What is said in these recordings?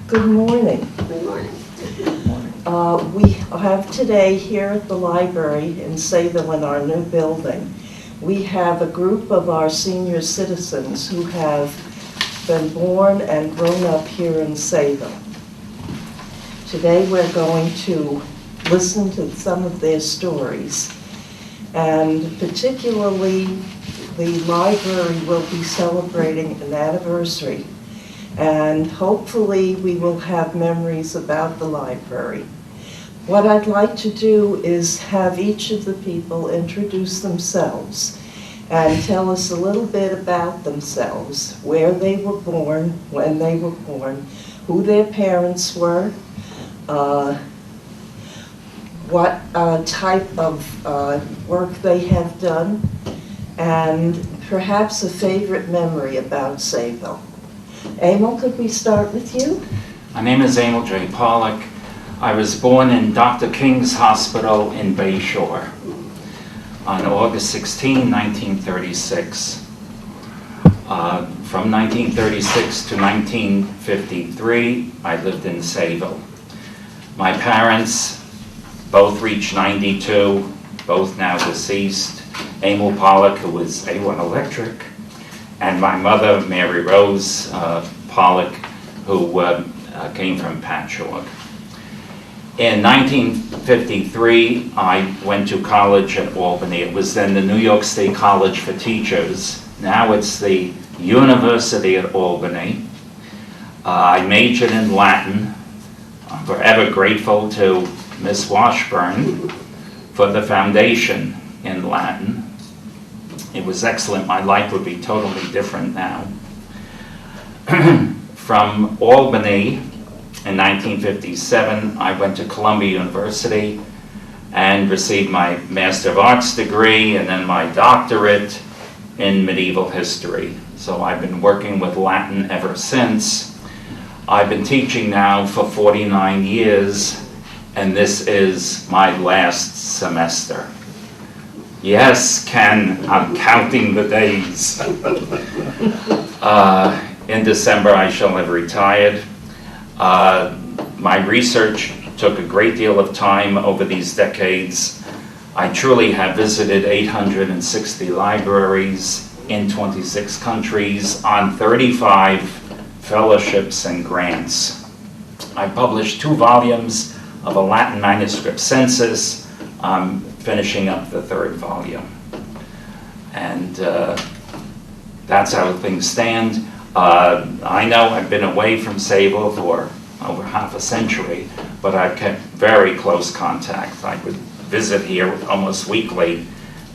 Good morning. Good morning. We have today here at the library in Sayville, in our new building, we have a group of our senior citizens who have been born and grown up here in Sayville. Today we're going to listen to some of their stories, and particularly the library will be celebrating an anniversary, and hopefully we will have memories about the library. What I'd like to do is have each of the people introduce themselves and tell us a little bit about themselves, where they were born, when they were born, who their parents were, what type of work they have done, and perhaps a favorite memory about Sayville. Emil, could we start with you? My name is Emil J. Polak. I was born in Dr. King's Hospital in Bay Shore on August 16, 1936. From 1936 to 1953, I lived in Sayville. My parents both reached 92, both now deceased. Emil Polak, who was A1 Electric, and my mother, Mary Rose Polak, who came from Patchogue. In 1953, I went to college at Albany. It was then the New York State College for Teachers. Now it's the University at Albany. I majored in Latin. I'm forever grateful to Miss Washburn for the foundation in Latin. It was excellent. My life would be totally different now. From Albany, in 1957, I went to Columbia University and received my Master of Arts degree and then my doctorate in medieval history. So I've been working with Latin ever since. I've been teaching now for 49 years, and this is my last semester. Yes, Ken, I'm counting the days. In December, I shall have retired. My research took a great deal of time over these decades. I truly have visited 860 libraries in 26 countries on 35 fellowships and grants. I published 2 volumes of a Latin manuscript census. I'm finishing up the 3rd volume. And that's how things stand. I know I've been away from Sayville for over half a century, but I've kept very close contact. I would visit here almost weekly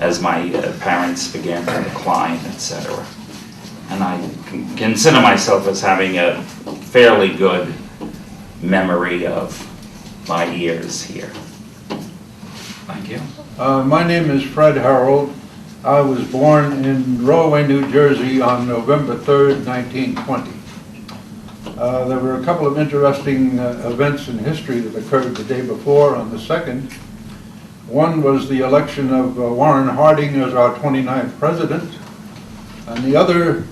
as my parents began to decline, etc. And I consider myself as having a fairly good memory of my years here. Thank you. My name is Fred Herold. I was born in Rahway, New Jersey on November 3rd, 1920. There were a couple of interesting events in history that occurred the day before, on the 2nd. One was the election of Warren Harding as our 29th president, and the other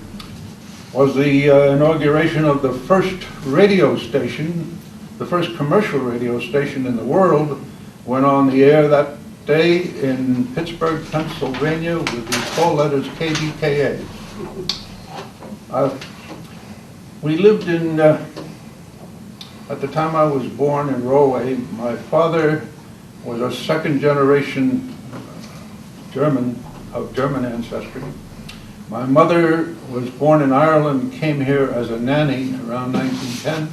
was the inauguration of the first radio station, the first commercial radio station in the world, went on the air that day in Pittsburgh, Pennsylvania, with the 4 letters KDKA. We lived in, at the time I was born in Rahway, my father was a 2nd generation German, of German ancestry. My mother was born in Ireland, came here as a nanny around 1910.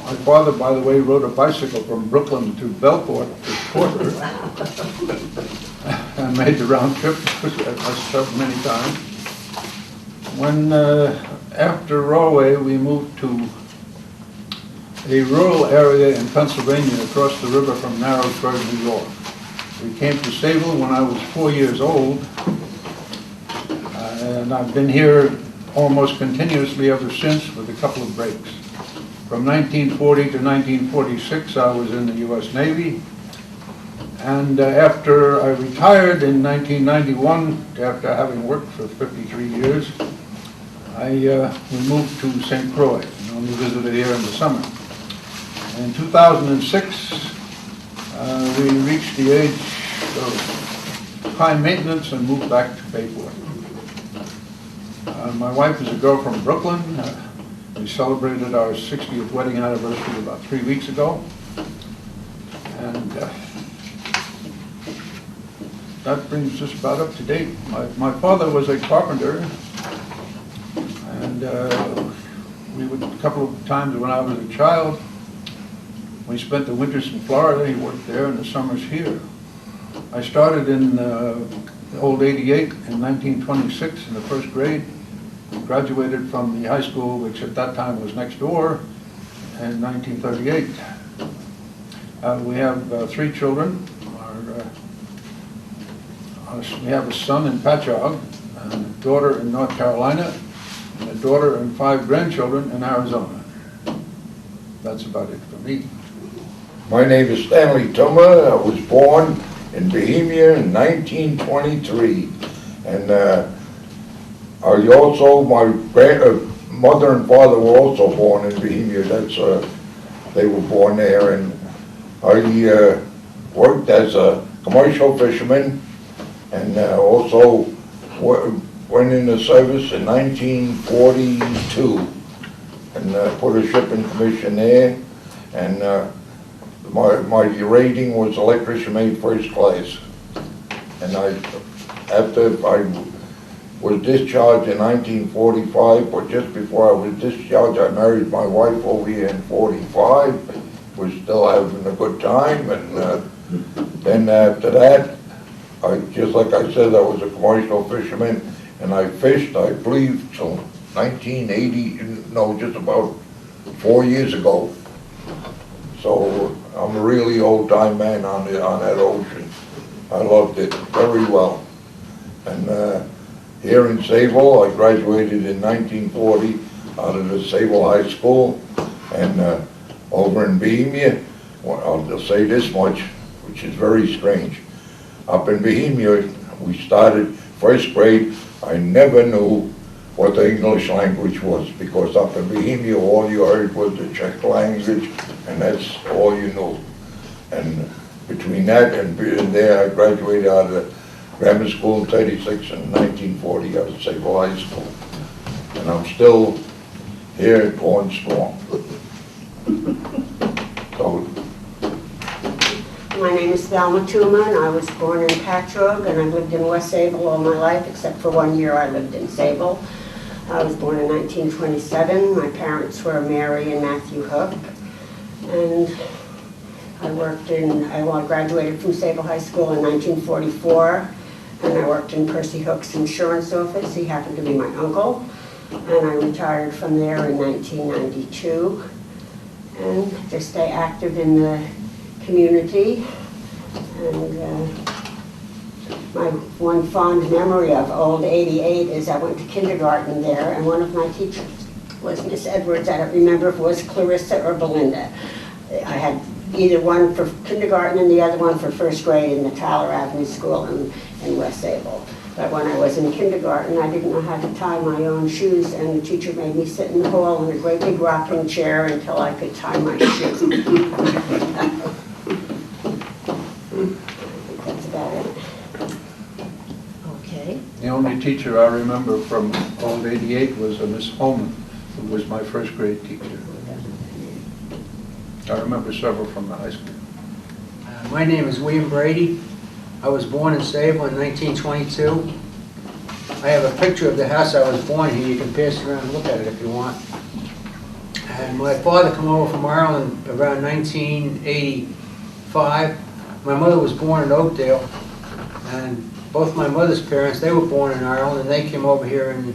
My father, by the way, rode a bicycle from Brooklyn to Belport to Porter and made the round trip many times. When, after Rahway, we moved to a rural area in Pennsylvania across the river from Narrowsburg, New York. We came to Sayville when I was 4 years old, and I've been here almost continuously ever since, with a couple of breaks. From 1940 to 1946, I was in the U.S. Navy, and after I retired in 1991, after having worked for 53 years, we moved to St. Croix and only visited here in the summer. In 2006, we reached the age of high maintenance and moved back to Bayport. My wife is a girl from Brooklyn. We celebrated our 60th wedding anniversary about 3 weeks ago. And that brings us about up to date. My father was a carpenter, and we would, a couple of times when I was a child, we spent the winters in Florida. He worked there and the summers here. I started in old 88 in 1926 in the first grade. Graduated from the high school, which at that time was next door, in 1938. We have 3 children. We have a son in Patchogue, and a daughter in North Carolina, and a daughter and 5 grandchildren in Arizona. That's about it for me. My name is Stanley Thuma. I was born in Bohemia in 1923, and I also, my mother and father were also born in Bohemia. That's they were born there, and I worked as a commercial fisherman, and also went into service in 1942, and put a shipping commission there, and my rating was electrician mate first class, and after I was discharged in 1945, but just before I was discharged, I married my wife over here in 45. We're still having a good time, and then after that, just like I said, I was a commercial fisherman, and I fished, I believe, till 1980, no, just about 4 years ago. So I'm a really old-time man on that ocean. I loved it very well. And here in Sayville, I graduated in 1940 out of the Sayville High School, and over in Bohemia, well, I'll just say this much, which is very strange. Up in Bohemia, we started first grade. I never knew what the English language was, because up in Bohemia, all you heard was the Czech language, and that's all you knew. And between that and there, I graduated out of grammar school in 36 and 1940 out of Sayville High School. And I'm still here going strong. So, my name is Thelma Thuma, and I was born in Patchogue, and I lived in West Sayville all my life, except for 1 year I lived in Sayville. I was born in 1927. My parents were Mary and Matthew Hook, and I graduated from Sayville High School in 1944, and I worked in Percy Hook's insurance office. He happened to be my uncle, and I retired from there in 1992, and just stay active in the community. And my one fond memory of old 88 is I went to kindergarten there, and one of my teachers was Miss Edwards. I don't remember if it was Clarissa or Belinda. I had either one for kindergarten and the other one for first grade in the Tyler Avenue School in West Sayville. But when I was in kindergarten, I didn't know how to tie my own shoes, and the teacher made me sit in the hall in a great big rocking chair until I could tie my shoes. That's about it. Okay. The only teacher I remember from old 88 was a Miss Holman, who was my first grade teacher. I remember several from the high school. My name is William Brady. I was born in Sayville in 1922. I have a picture of the house I was born here. You can pass it around and look at it if you want. And my father came over from Ireland around 1985. My mother was born in Oakdale, and both my mother's parents, they were born in Ireland, and they came over here in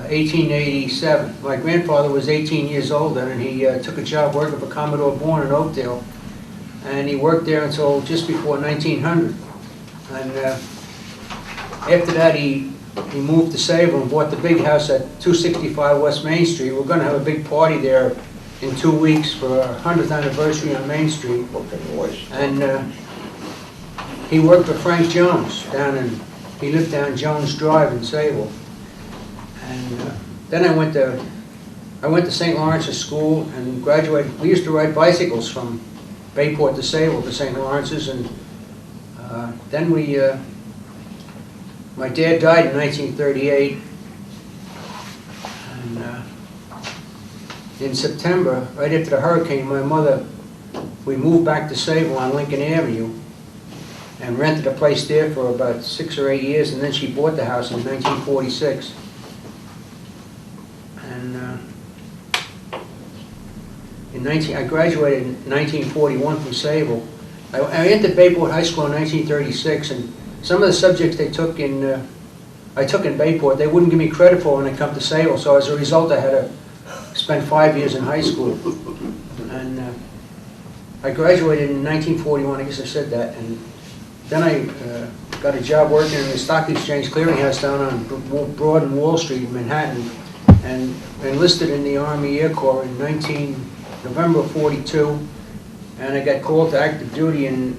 1887. My grandfather was 18 years old then, and he took a job working for Commodore Bourne in Oakdale, and he worked there until just before 1900. And after that, he moved to Sayville and bought the big house at 265 West Main Street. We're going to have a big party there in 2 weeks for our 100th anniversary on Main Street. And he worked for Frank Jones he lived down Jones Drive in Sayville. And then I went to St. Lawrence's school and graduated. We used to ride bicycles from Bayport to Sayville to St. Lawrence's, and then my dad died in 1938, and in September, right after the hurricane, we moved back to Sayville on Lincoln Avenue and rented a place there for about 6 or 8 years, and then she bought the house in 1946. And I graduated in 1941 from Sayville. I entered Bayport High School in 1936, and some of the subjects I took in Bayport, they wouldn't give me credit for when I come to Sayville, so as a result I had to spend 5 years in high school. And I graduated in 1941, I guess I said that, and then I got a job working in the Stock Exchange Clearinghouse down on Broad and Wall Street in Manhattan, and enlisted in the Army Air Corps in November of 42, and I got called to active duty in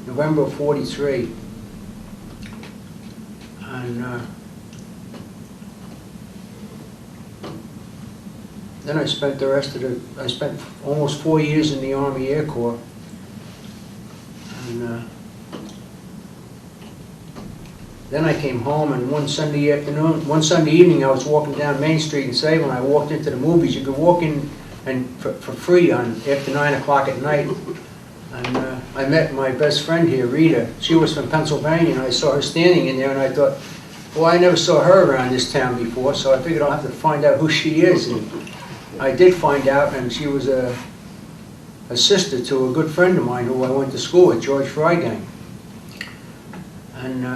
November of 43. And then I spent I spent almost 4 years in the Army Air Corps. And then I came home, and one Sunday evening, I was walking down Main Street in Sayville, and I walked into the movies. You could walk in for free after 9 o'clock at night. And I met my best friend here, Rita. She was from Pennsylvania, and I saw her standing in there, and I thought, well, I never saw her around this town before, so I figured I'll have to find out who she is. And I did find out, and she was a sister to a good friend of mine who I went to school with, George Freigang. And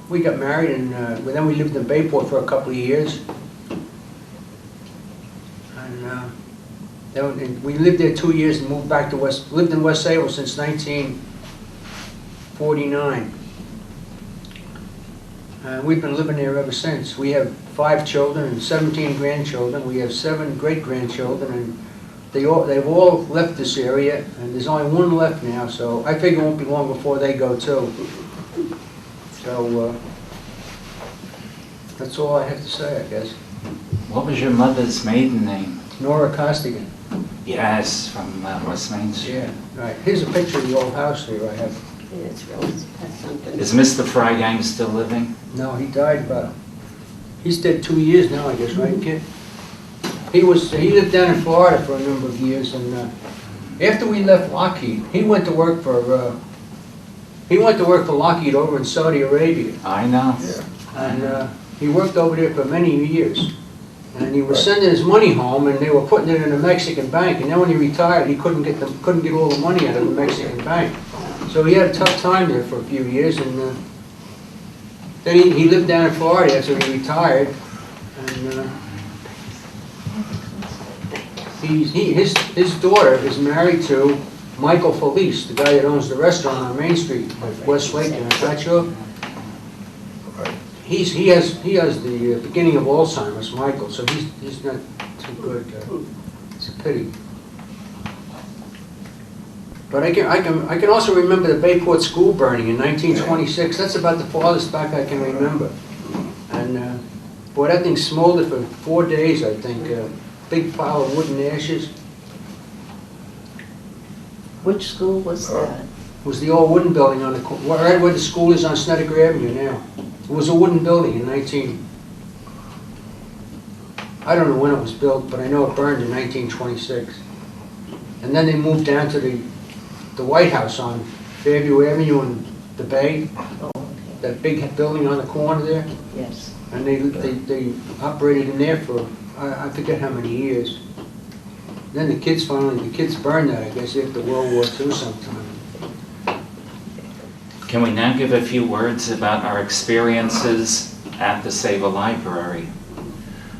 we got married, and then we lived in Bayport for a couple of years. And then we lived there 2 years and moved back to lived in West Sayville since 1949. We've been living there ever since. We have 5 children and 17 grandchildren. We have 7 great-grandchildren, and they've all left this area, and there's only one left now, so I figure it won't be long before they go too. So that's all I have to say, I guess. What was your mother's maiden name? Nora Costigan. Yes, from West Main Street. Yeah, right. Here's a picture of the old house here I have. Yeah, it's really, that's something. Is Mr. Freigang still living? No, he died he's dead 2 years now, I guess, right, kid? He lived down in Florida for a number of years, and after we left Lockheed, he went to work for Lockheed over in Saudi Arabia. I know. Yeah. And he worked over there for many years. And he was sending his money home, and they were putting it in a Mexican bank. And then when he retired, he couldn't get all the money out of the Mexican bank. So he had a tough time there for a few years, and then he lived down in Florida after he retired. And his daughter is married to Michael Felice, the guy that owns the restaurant on Main Street, West Lake, and I'm not sure. He has the beginning of Alzheimer's, Michael, so he's not too good. It's a pity. But I can also remember the Bayport School burning in 1926. That's about the farthest back I can remember. And boy, that thing smoldered for 4 days, I think. Big pile of wood and ashes. Which school was that? It was the old wooden building on the right where the school is on Snedeker Avenue now. It was a wooden building in I don't know when it was built, but I know it burned in 1926. And then they moved down to the White House on Fairview Avenue in the Bay, Oh, okay. that big building on the corner there. Yes. And they operated in there for, I forget how many years. Then the kids burned that, I guess, after World War II sometime. Can we now give a few words about our experiences at the Sayville Library?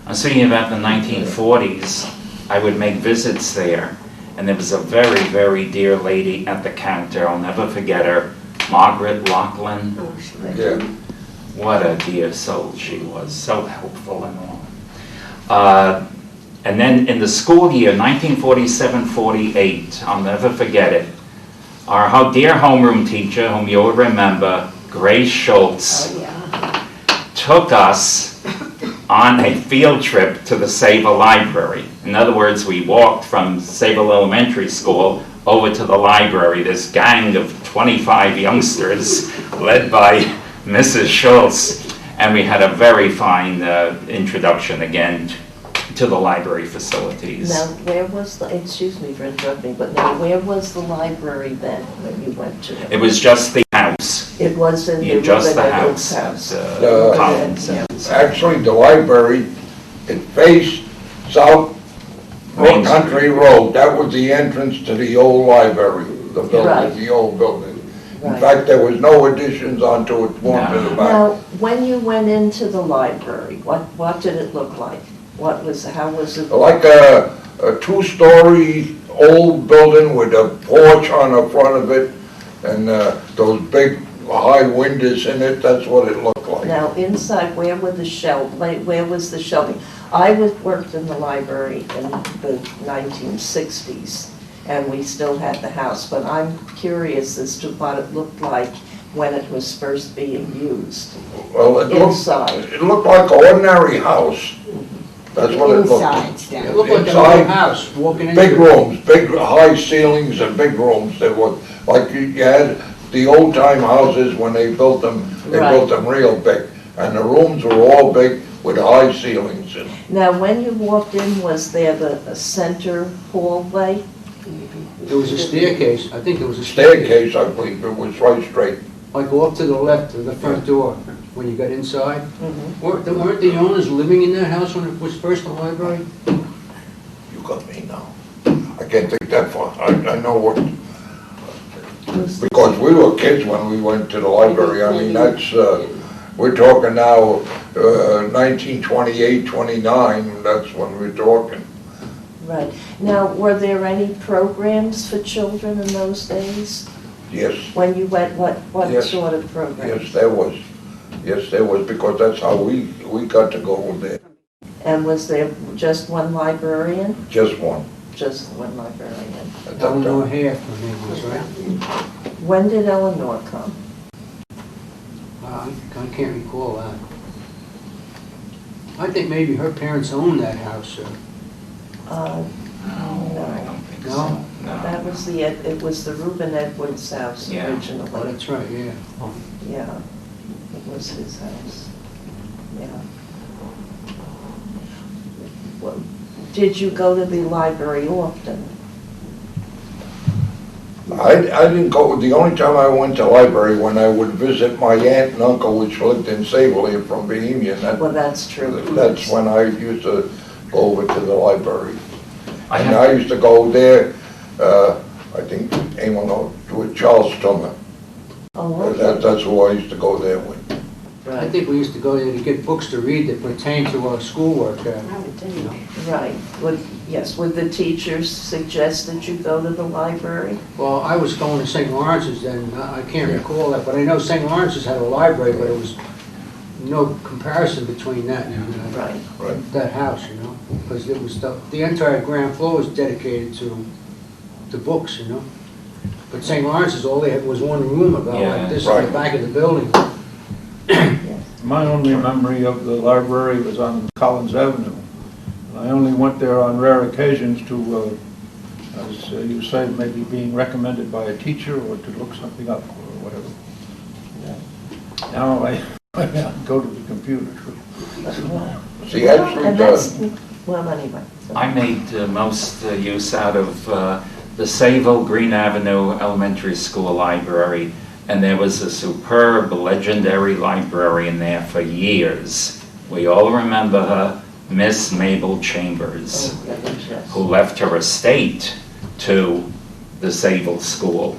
I was thinking about the 1940s. I would make visits there, and there was a very, very dear lady at the counter. I'll never forget her, Margaret Lachlan. Oh, sure. Yeah. What a dear soul she was, so helpful and all. And then in the school year, 1947-48, I'll never forget it, our dear homeroom teacher, whom you'll remember, Grace Schultz, Oh, yeah. took us on a field trip to the Sayville Library. In other words, we walked from Sayville Elementary School over to the library, this gang of 25 youngsters led by Mrs. Schultz, and we had a very fine introduction again to the library facilities. Now, where was the, excuse me for interrupting, but now where was the library then when you went to it? It was just the house. It was in the Yeah, just the Ruben house. Edwards house. Collins. Actually, the library, it faced South Main Country Road. That was the entrance to the old library, the Right. building, the old building. In Right. fact, there was no additions onto it, one to the back. Now, when you went into the library, what did it look like? How was it? Like a two-story old building with a porch on the front of it, and those big high windows in it, that's what it looked like. Now, inside, where were the where was the shelving? Worked in the library in the 1960s, and we still had the house, but I'm curious as to what it looked like when it was first being used. Well, Inside. it looked like an ordinary house. That's what it looked like. Inside, Stan. It looked like a Inside, little house, walking into. Big rooms, big high ceilings and big rooms. They were, like you had the old time houses when they built them real big. And the rooms were all big with high ceilings in them. Now, when you walked in, was there a center hallway? There was a staircase, I think there was a Staircase, I believe, it was right straight. Like off to the left of the front door, when you got inside. Mhm. Weren't the owners living in that house when it was first a library? You got me now. I can't think that far. I know what, because we were kids when we went to the library. I mean, that's, we're talking now, 1928, 29, that's when we're talking. Right. Now, were there any programs for children in those days? Yes, When you went, what Yes. sort of programs? yes, there was. Yes, there was, because that's how we got to go there. And was there just one librarian? Just one. Just one librarian. At that Eleanor time. Half, her name was, right? When did Eleanor come? I can't recall that. I think maybe her parents owned that house, No, I don't think No? so. No. that was it was the Reuben Edwards house Yeah. Oh, originally. that's right, yeah. Yeah, it was his house. Yeah. Well, did you go to the library often? I didn't go, the only time I went to library when I would visit my aunt and uncle, which lived in Sayville here from Bohemia. Well, that's true. That's when I used to go over to the library. I And have, I used to go there, I think, Emil, with Charles Thuma. Oh, okay. That's who I used to go there with. I Right, think we used to go there to get books to read that pertain to our schoolwork. right. Would the teachers suggest that you go to the library? Well, I was going to St. Lawrence's then, I can't recall that, but I know St. Lawrence's had a library, but it was no comparison between that and Right. Right. that house, you know? Because it was, the entire ground floor was dedicated to books, you know? But St. Lawrence's, all they had was one room about Yeah, like this in right. the back of the building. My only memory of the library was on Collins Avenue. I only went there on rare occasions to, as you say, maybe being recommended by a teacher or to look something up or whatever. Now I go to the computer. See, actually, And that's, well, anyway. so- I made most use out of the Sayville Green Avenue Elementary School Library, and there was a superb, legendary librarian there for years. We all remember her, Miss Mabel Chambers, Oh, goodness, yes. who left her estate to the Sayville School.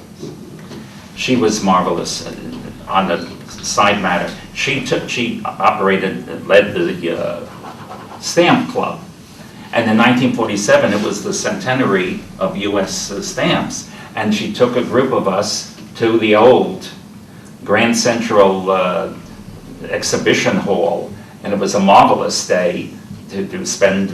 She was marvelous. On the side matter, she led the stamp club. And in 1947, it was the centenary of U.S. Stamps, and she took a group of us to the old Grand Central Exhibition Hall, and it was a marvelous day to spend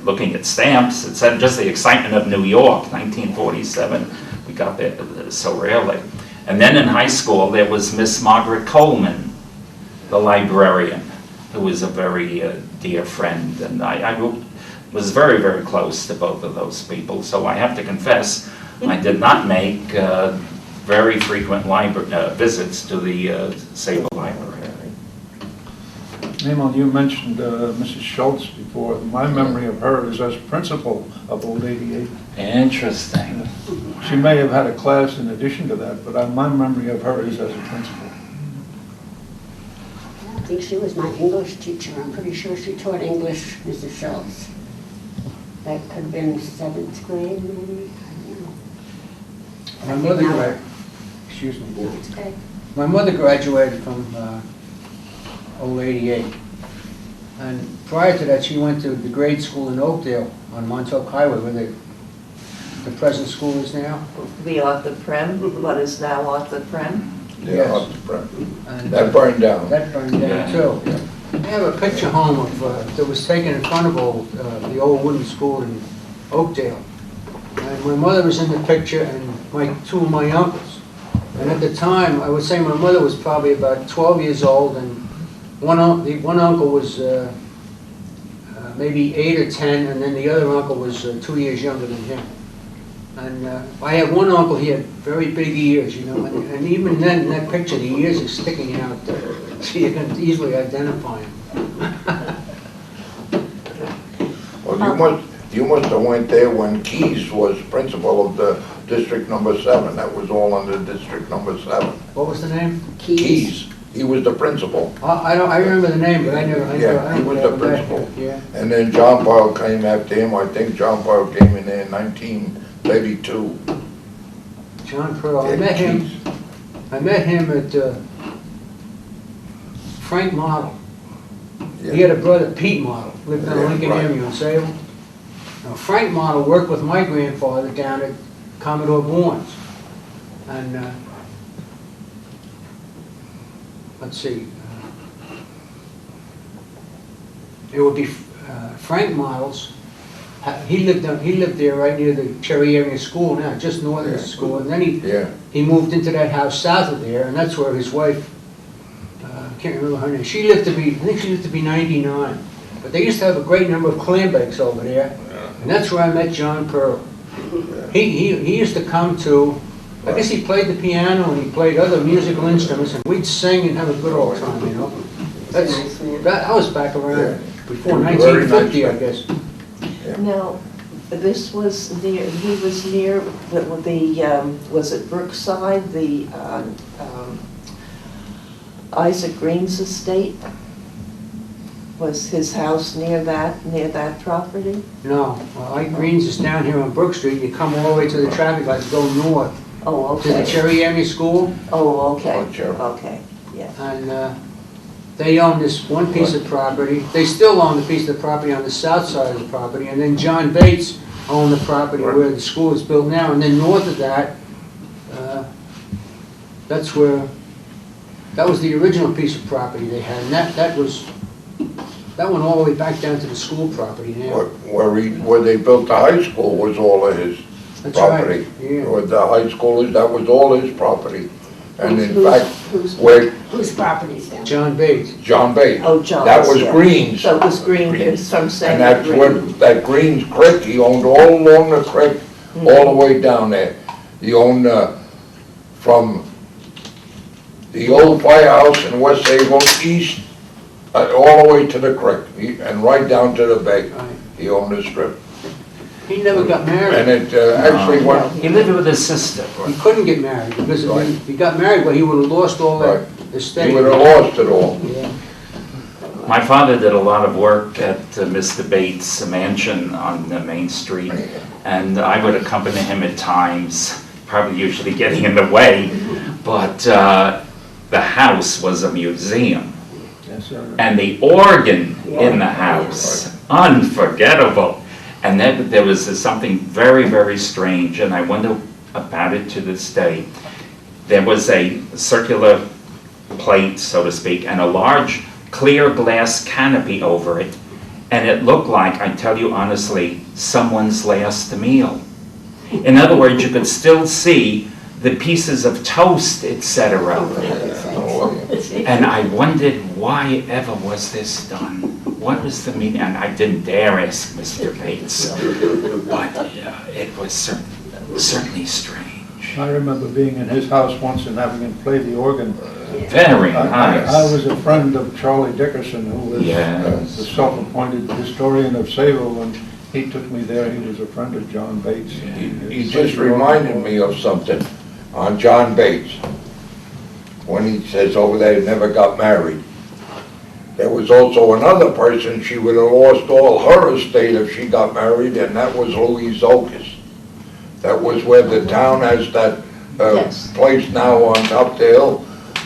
looking at stamps. It's just the excitement of New York, 1947. We got there so rarely. And then in high school, there was Miss Margaret Coleman, the librarian, who was a very dear friend, and I was very, very close to both of those people. So I have to confess, I did not make very frequent visits to the Sayville Library. Emil, you mentioned Mrs. Schultz before. My memory of her is as principal of Old 88. Interesting. She may have had a class in addition to that, but my memory of her is as a principal. I think she was my English teacher. I'm pretty sure she taught English, Mrs. Schultz. That could have been 7th grade, maybe, I don't know. My mother graduated, excuse me. No, it's okay. My mother graduated from Old 88. And prior to that, she went to the grade school in Oakdale on Montauk Highway, where the present school is now. The Arthur Prem, what is now Arthur Prem? Yeah, Yes. off the front. And That burned down. that burned down Yeah. too. I have a picture home of, that was taken in front of the old wooden school in Oakdale. And my mother was in the picture and two of my uncles. And at the time, I would say my mother was probably about 12 years old, and one uncle was maybe 8 or 10, and then the other uncle was 2 years younger than him. And I had one uncle, he had very big ears, you know, and even then, in that picture, the ears are sticking out, so you can easily identify him. Well, you must have went there when Keyes was principal of the District Number 7. That was all under District Number 7. What was the name? Keyes, he was the principal. I remember the name, but I never. Yeah, he was the principal. Yeah. And then John Powell came after him. I think John Powell came in there in 1932. John Pearl. I Yeah, met him. Keyes. I met him at Frank Model. Yeah. He had a brother, Pete Model, lived on Yeah, Lincoln right. Avenue in Sayville. Now, Frank Model worked with my grandfather down at Commodore Bourne's. And let's see, it would be Frank Model's. He lived there right near the Cherry Area School now, just north of the Yeah. school. And then Yeah, he moved into that house south of there, and that's where his wife, I can't remember her name, I think she lived to be 99. But they used to have a great number of clam bakes over there, and that's where I met John Pearl. He used to come to, I guess he played the piano and he played other musical instruments, and we'd sing and have a good old time, you know. Nice man. That was back around Yeah. before He was a very 1950, nice I guess. Now, this was near, he was near was it Brookside, the Isaac Green's estate? Was his house near that property? No, Ike Green's is down here on Brook Street, you come all the way to the traffic lights, go north Oh, to the okay. Cherry Avenue School. Oh, okay, Oh, Cherry. okay, yeah. And they own this one piece of property. They still own the piece of the property on the south side of the property. And then John Bates owned the property Right. where the school is built now. And then north of that, that's where, that was the original piece of property they had. And that went all the way back down to the school property now. where they built the high school was all of his That's right, property. yeah. With the high schoolers, that was all his property. And in Whose- fact, whose- where Whose property's that? John Bates. John Bates, Oh, John's, that was yeah. Green's. So it was Green, it's from And Sayville that's where, Green. that Green's Creek, he owned all along the creek, all the way down there. He owned, from the old firehouse in West Sayville, east, all the way to the creek, and right down to the bay. Right. He owned the strip. He never got And married. it actually No. went, He lived with his sister. He couldn't get married because if Right. he got married, well, he would have lost all that he estate. would have lost it all. Yeah. My father did a lot of work at Mr. Bates' mansion on the Main Street, and I would accompany him at times, probably usually getting in the way, but the house was a museum. Yes, sir. And the organ in the house, unforgettable. And then there was something very, very strange, and I wonder about it to this day. There was a circular plate, so to speak, and a large clear glass canopy over it, and it looked like, I tell you honestly, someone's last meal. In other words, you could still see the pieces of toast, etc. And I wondered why ever was this done? What was the meaning? And I didn't dare ask Mr. Bates, but it was certainly strange. I remember being in his house once and having him play the organ. Very nice. I was a friend of Charlie Dickerson, who was Yes. the self-appointed historian of Sayville, and he took me there. He was a friend of John Bates. He just reminded me of something on John Bates, when he says over there he never got married. There was also another person, she would have lost all her estate if she got married, and that was Louise Okus. That was where the town has that Yes. place now on top the hill.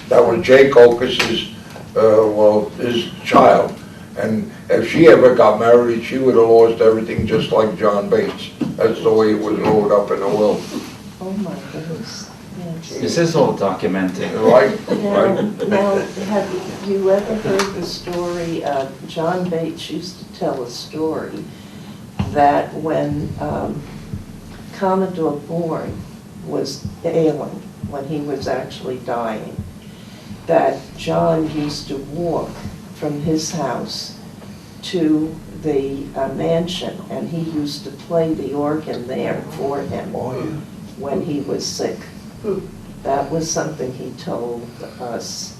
That was Jake Okus's, his child. And if she ever got married, she would have lost everything just like John Bates. That's the way it was wrote up in the will. Oh, my goodness. Yes. This is all documented. Right? Now, Right? now, have you ever heard the story, John Bates used to tell a story that when Commodore Bourne was ailing, when he was actually dying, that John used to walk from his house to the mansion, and he used to play the organ there for him when he was sick. That was something he told us.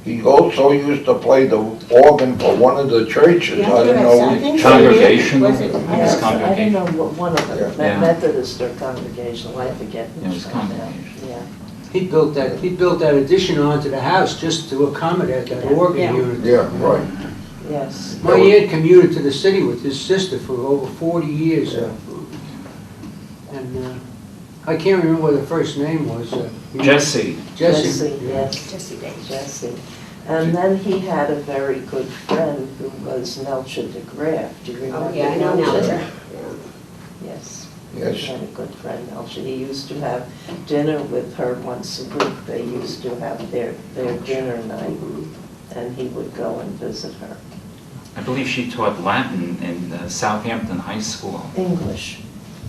He also used to play the organ for one of the churches. I don't know which. Congregation? Was it? Yes, I don't congregation. know what one of them, Yeah. Methodist or Congregational, I forget It was which one now. congregation. Yeah. He built that addition onto the house just to accommodate that organ Yeah. unit. Yeah, right. Yes. My aunt commuted to the city with his sister for over 40 years. And I can't remember what the first name was. Jesse. Jesse. Yes. Jesse Bates. Jesse. And then he had a very good friend who was Melcher de Graaf. Do you remember? Oh, yeah, I know Melcher. Yes. He Yes. had a good friend, Melcher. He used to have dinner with her once a week. They used to have their dinner night, and he would go and visit her. I believe she taught Latin in Southampton High School. English.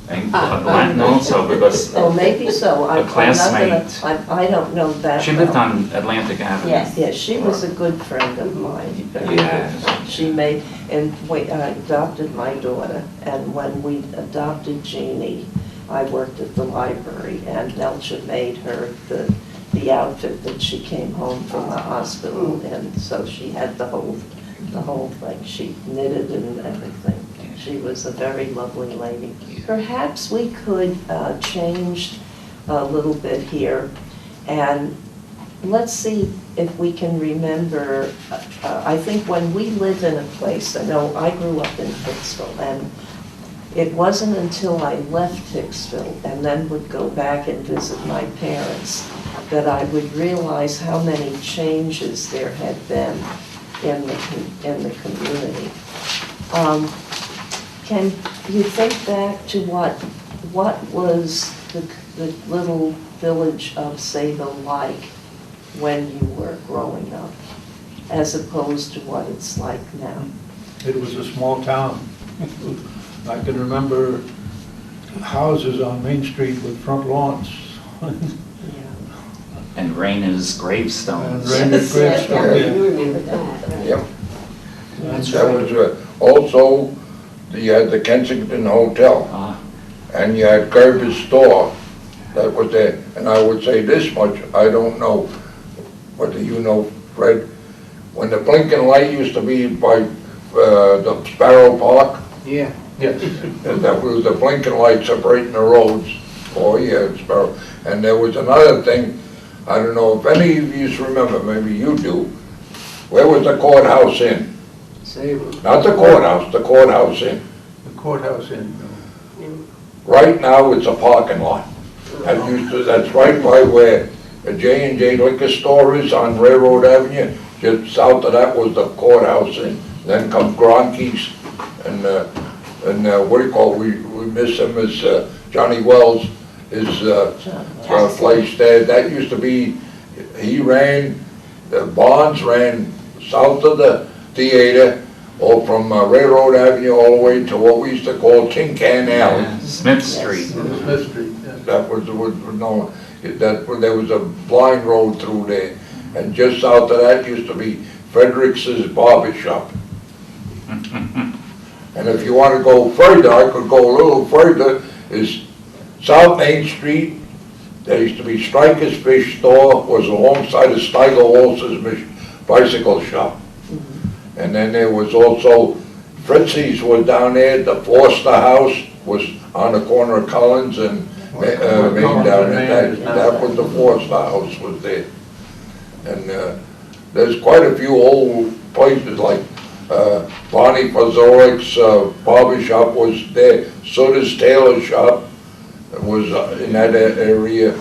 And Latin also, because Oh, maybe so. A classmate. I don't know that. she lived well. on Atlantic Avenue. Yes. Yes, she was a good friend of mine. very Yes. good. She made, and we adopted my daughter, and when we adopted Jeannie, I worked at the library, and Melcher made her the outfit that she came home from the hospital, and so she had the whole thing. She knitted and everything. She was a very lovely lady. Perhaps we could change a little bit here, and let's see if we can remember, I think when we live in a place, I know I grew up in Hicksville, and it wasn't until I left Hicksville and then would go back and visit my parents that I would realize how many changes there had been in the community. Can you think back to what was the little village of Sayville like when you were growing up, as opposed to what it's like now? It was a small town. I can remember houses on Main Street with front lawns. And Rayner's gravestones. And Rayner's gravestone, Yeah, yeah. you remember that. Right. Yep. That's That right. was, also, you had the Kensington Hotel, Ah, and you had Gerber's store that was there. And I would say this much, I don't know, what do you know, Fred? When the blinking light used to be by the Sparrow Park, Yeah. Yes. and that was the blinking light separating the roads. Oh, yeah, Sparrow. And there was another thing, I don't know if any of you remember, maybe you do. Where was the courthouse inn? Sayville. Not the courthouse, the courthouse inn. The courthouse inn. Right now, it's a parking lot. That's right by where the J&J liquor store is on Railroad Avenue. Just south of that was the courthouse inn. Then come Gronky's and what do you call, we miss him as Johnny Wells, his place there. That used to be, the Bonds ran south of the theater, or from Railroad Avenue all the way to what we used to call Tin Can Alley. yeah, Smith Street. Smith Street, yeah. That was known. that there was a blind road through there. And just south of that used to be Frederick's Barber Shop. And if you want to go further, I could go a little further, is South Main Street. There used to be Stryker's Fish Store, was alongside of Steiger Waltz's bicycle shop. And then there was also, Fritzy's was down there, the Foster House was on the corner of Collins and Main down there. That was the Foster House was there. And there's quite a few old places like Bonnie Fazorik's barber shop was there. Soda's Tailor Shop was in that area.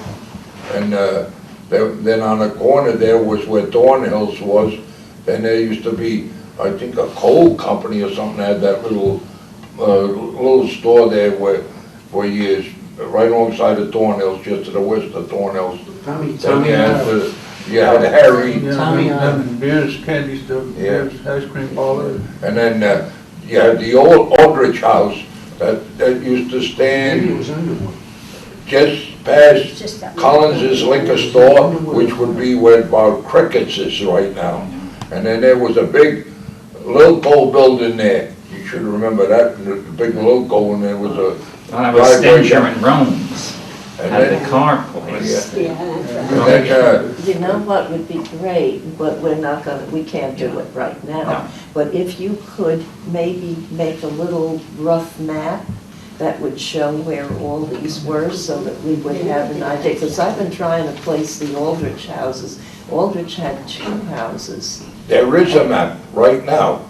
And then on the corner there was where Thornhills was. Then there used to be, I think, a coal company or something had that little store there where for years, right alongside of Thornhills, just to the west of Thornhills. You had Harry. And Beers, Candy Store, Beers, Ice Cream Parlor. And then you had the old Aldrich House that used to stand just past Collins's liquor store, which would be where about Crickett's is right now. And then there was a big Lilco building there. You should remember that, the big Lilco, and there was a That was Stenger and Rome's, and had then, the car place. Yeah, that's right. and then, You know what would be great, but we're not gonna, we can't do it right No. now. But if you could maybe make a little rough map that would show where all these were so that we would have an idea. Because I've been trying to place the Aldrich houses. Aldrich had 2 houses. there is a map right now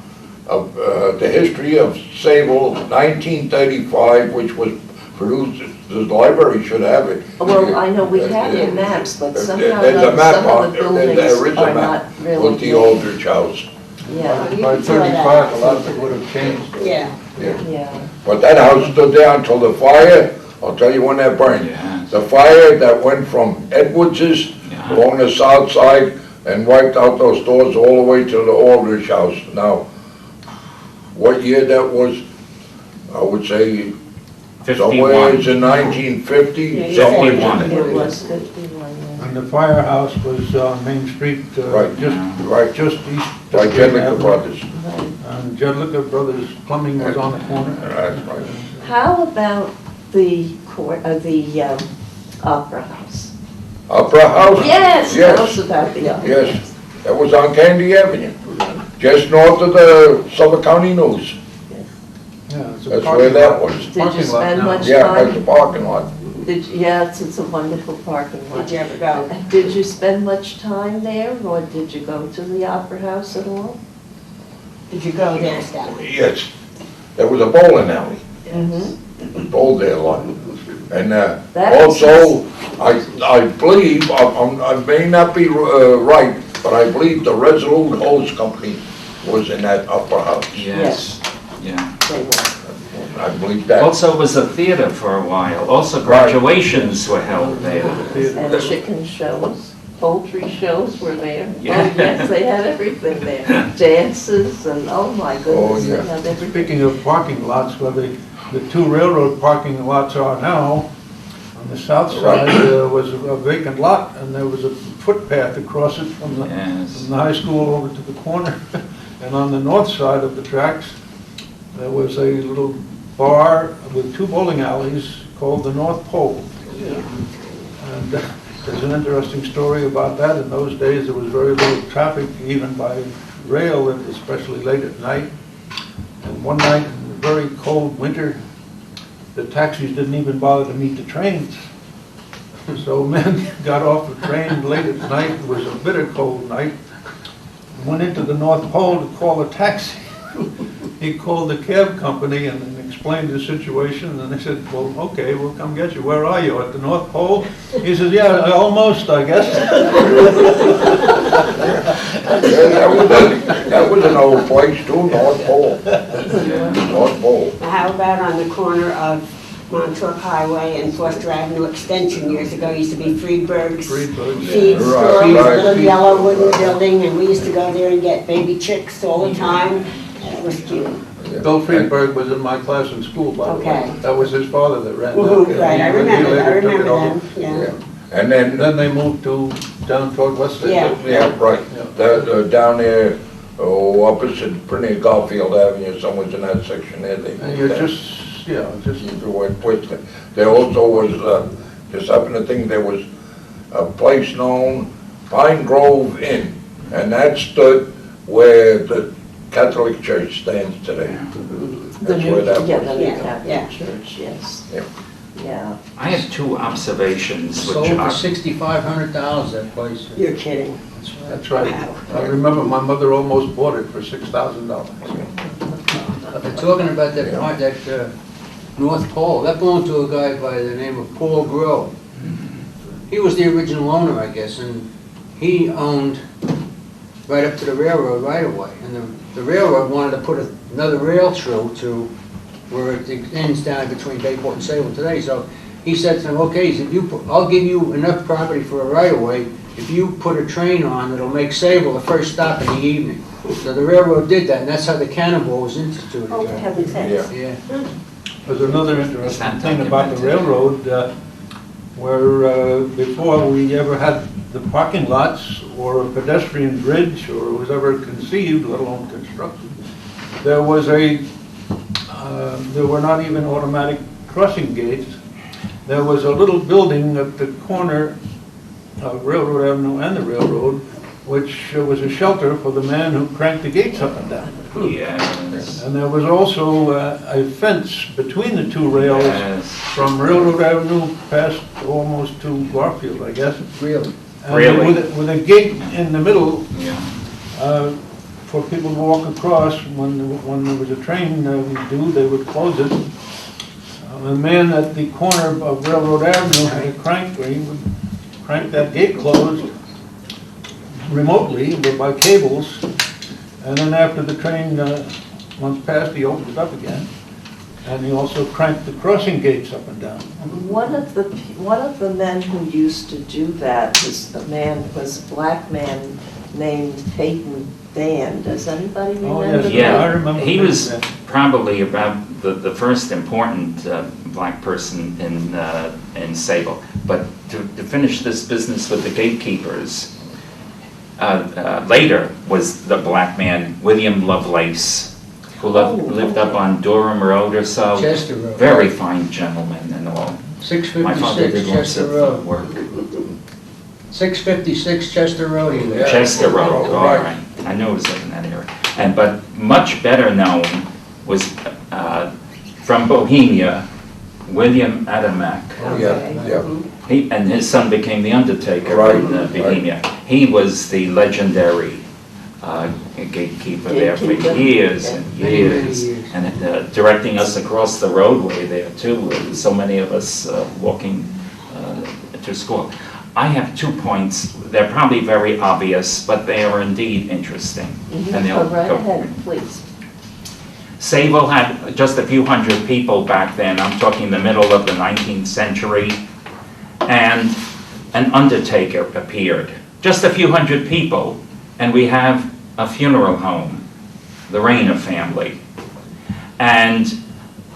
of the history of Sayville, 1935, which was produced, the library should have it. Well, I know we have the maps, but somehow There's a map some on of the there. buildings There is a are map not really. with the Aldrich House. Yeah, By 35, a lot of it would have changed. Yeah. yeah. But that house stood there until the fire, I'll tell you when that burned. Yes. The fire that went from Edwards's Yeah. along the south side and wiped out those doors all the way to the Aldrich House. Now, what year that was, I would say somewhere 51. in 1950, Yeah, somewhere. 51. It was 51, yeah. And the firehouse was on Main Street, Right. Right, just east. of like Green Jedlicka Avenue. Brothers. Right. And Jedlicka Brothers Plumbing was on the corner. That's right. How about the Opera House? Opera House? Yes, tell Yes. us about the Opera Yes, House. that was on Candy Avenue, just north of the Suffolk County News. Yeah, it's a That's parking where that lot. was. Did you Parking lot spend now. much Yeah, that's the time? parking lot. Yeah, it's a wonderful parking lot. Did you ever go? Did you spend much time there, or did you go to the Opera House at all? Did you go there, Stanley? Yes, there was a bowling alley, Mm-hmm. bowled there a lot. And That also, I believe, I may not be right, but I believe the Resolute Hose Company was in that Opera House. Yes, yeah. They were. I believe that. Also, it was a theater for a while. Also, graduations were held there. And chicken shows, poultry shows were there. Oh, Yeah. yes, they had everything there. Dances and, oh my goodness, yeah. they had everything. Speaking of parking lots, where the 2 railroad parking lots are now, on the south side was a vacant lot, and there was a footpath across it from the Yes. high school over to the corner. And on the north side of the tracks, there was a little bar with 2 bowling alleys called the North Pole. And there's an interesting story about that. In those days, there was very little traffic, even by rail, especially late at night. And one night, in a very cold winter, the taxis didn't even bother to meet the trains. So men got off the train late at night, it was a bitter cold night, and went into the North Pole to call a taxi. He called the cab company and explained the situation, and they said, well, okay, we'll come get you. Where are you, at the North Pole? He says, yeah, almost, I guess. That was an old place too, North Pole. North Pole. How about on the corner of Montauk Highway and Foster Avenue Extension years ago, used to be Friedberg's Friedberg's. feed Right, store, with a right. little yellow wooden building, and we used to go there and get baby chicks all the time. It was cute. Bill Friedberg was in my class in school, by the way. Okay. That was his father that ran that. Right, I He remember later took it over. them, yeah. And then, Then they moved to down toward West. Yeah. yeah, right, Yeah. down there, opposite Brittany Garfield Avenue, somewhere in that section there. They And moved you're that. just, yeah, just, You went twisted. There also was, just happened to think there was a place known Pine Grove Inn, and that stood where the Catholic Church stands today. The That's new, where that yeah, was. the new Yeah, yeah. Catholic Church, yes. Yeah. Yeah. I have two observations which Sold for are, $6,500, that place. You're kidding. that's right. Wow. I remember my mother almost bought it for $6,000. And talking about that part, that North Pole, that belonged to a guy by the name of Paul Grow. He was the original owner, I guess, and he owned right up to the railroad right away. And the railroad wanted to put another rail through to where it ends down between Bayport and Sayville today. So he said to him, okay, he said, I'll give you enough property for a right of way if you put a train on that'll make Sayville the first stop in the evening. So the railroad did that, and that's how the Cannonball was instituted. Oh, for heaven's sakes. Yeah. Yeah. There's another Is interesting that thing about the documented? railroad, where before we ever had the parking lots or a pedestrian bridge or was ever conceived, let alone constructed, there was there were not even automatic crossing gates. There was a little building at the corner of Railroad Avenue and the railroad, which was a shelter for the man who cranked the gates up and down. yes, And there was also a fence between the two rails yes, from Railroad Avenue past almost to Garfield, I guess. Really? And Really? with a gate in the middle yeah. for people to walk across. When there was a train due, they would close it. The man at the corner of Railroad Avenue had a crank where he would crank that gate closed remotely but by cables. And then after the train went past, he opened it up again. And he also cranked the crossing gates up and down. One of the men who used to do that was a black man named Hayden Dan. Does anybody Oh, remember yes. that? Yeah, I remember he that. was probably about the first important black person in Sayville. But to finish this business with the gatekeepers, later was the black man, William Lovelace, who lived up on Durham Road or so. Chester Road. Very fine gentleman and all. My father 656 did lots Chester of Road. work. 656 Chester Road, he lived. Chester Road, all Right. right. I know it was in that area. But much better known was from Bohemia, William Adamek. Oh, yeah, yeah. And his son became the undertaker Right, in Bohemia. He was the legendary gatekeeper there for Gatekeeper, years yeah. and Many, many years. years. And directing us across the roadway there too, so many of us walking to school. I have 2 points. They're probably very obvious, but they are indeed interesting. And they'll Go right go- ahead, please. Sayville had just a few hundred people back then. I'm talking the middle of the 19th century. And an undertaker appeared. Just a few hundred people, and we have a funeral home, the Rayner family. And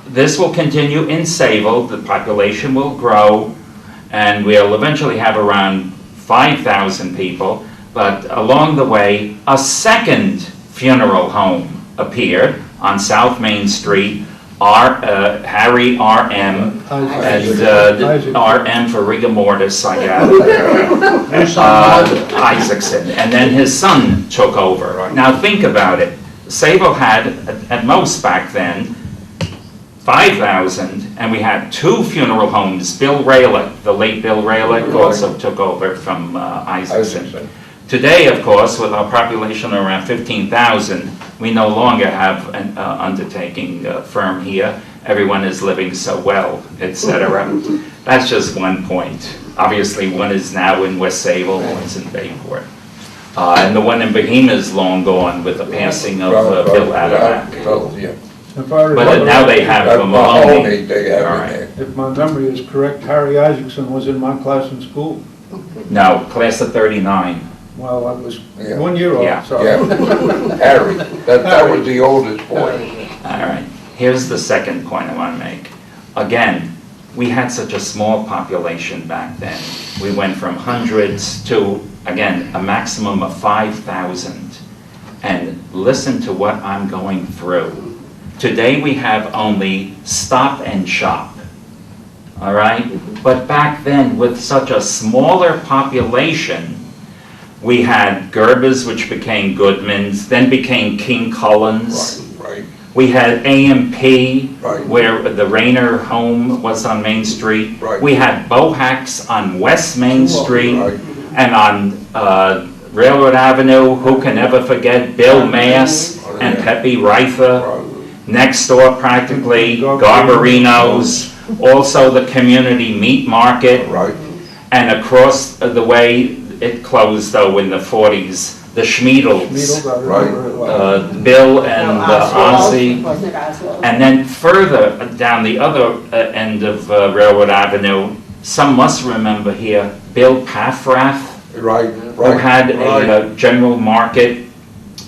this will continue in Sayville. The population will grow, and we'll eventually have around 5,000 people. But along the way, a second funeral home appeared on South Main Street, Harry R.M., and R.M. for rigor mortis, I guess. Isaacson, and then his son took over. Now think about it. Sayville had, at most back then, 5,000, and we had 2 funeral homes. Bill Raylick, the late Bill Raylick, also took over from Isaacson. Today, of course, with our population around 15,000, we no longer have an undertaking firm here. Everyone is living so well, etc. That's just one point. Obviously, one is now in West Sayville, one's in Bayport. And the one in Bohemia is long gone with the passing of Bill Adamek. Yeah. But now they have That's a Mahoney. Mahoney they have All in right. there. If my memory is correct, Harry Isaacson was in my class in school. No, class of 39. Well, I was Yeah. 1 year Yeah. old, so. Yeah, Harry, that was the oldest boy. All right, here's the second point I want to make. Again, we had such a small population back then. We went from hundreds to, again, a maximum of 5,000. And listen to what I'm going through. Today we have only Stop and Shop, all right? But back then, with such a smaller population, we had Gerber's, which became Goodman's, then became King Cullen's. Right. We had A&P, Right. where the Rayner home was on Main Street. Right. We had Bohack's on West Main Street, Right. and on Railroad Avenue, who can ever forget Bill Mass and Pepe Reither? Next door practically, Garbarino's, also the community meat market, Right. and across the way, it closed though in the 40s, the Schmiedels, Bill and Ozzie. Wasn't it Oswald? And then further down the other end of Railroad Avenue, some must remember here, Bill Paffrath, Right. who had a general market.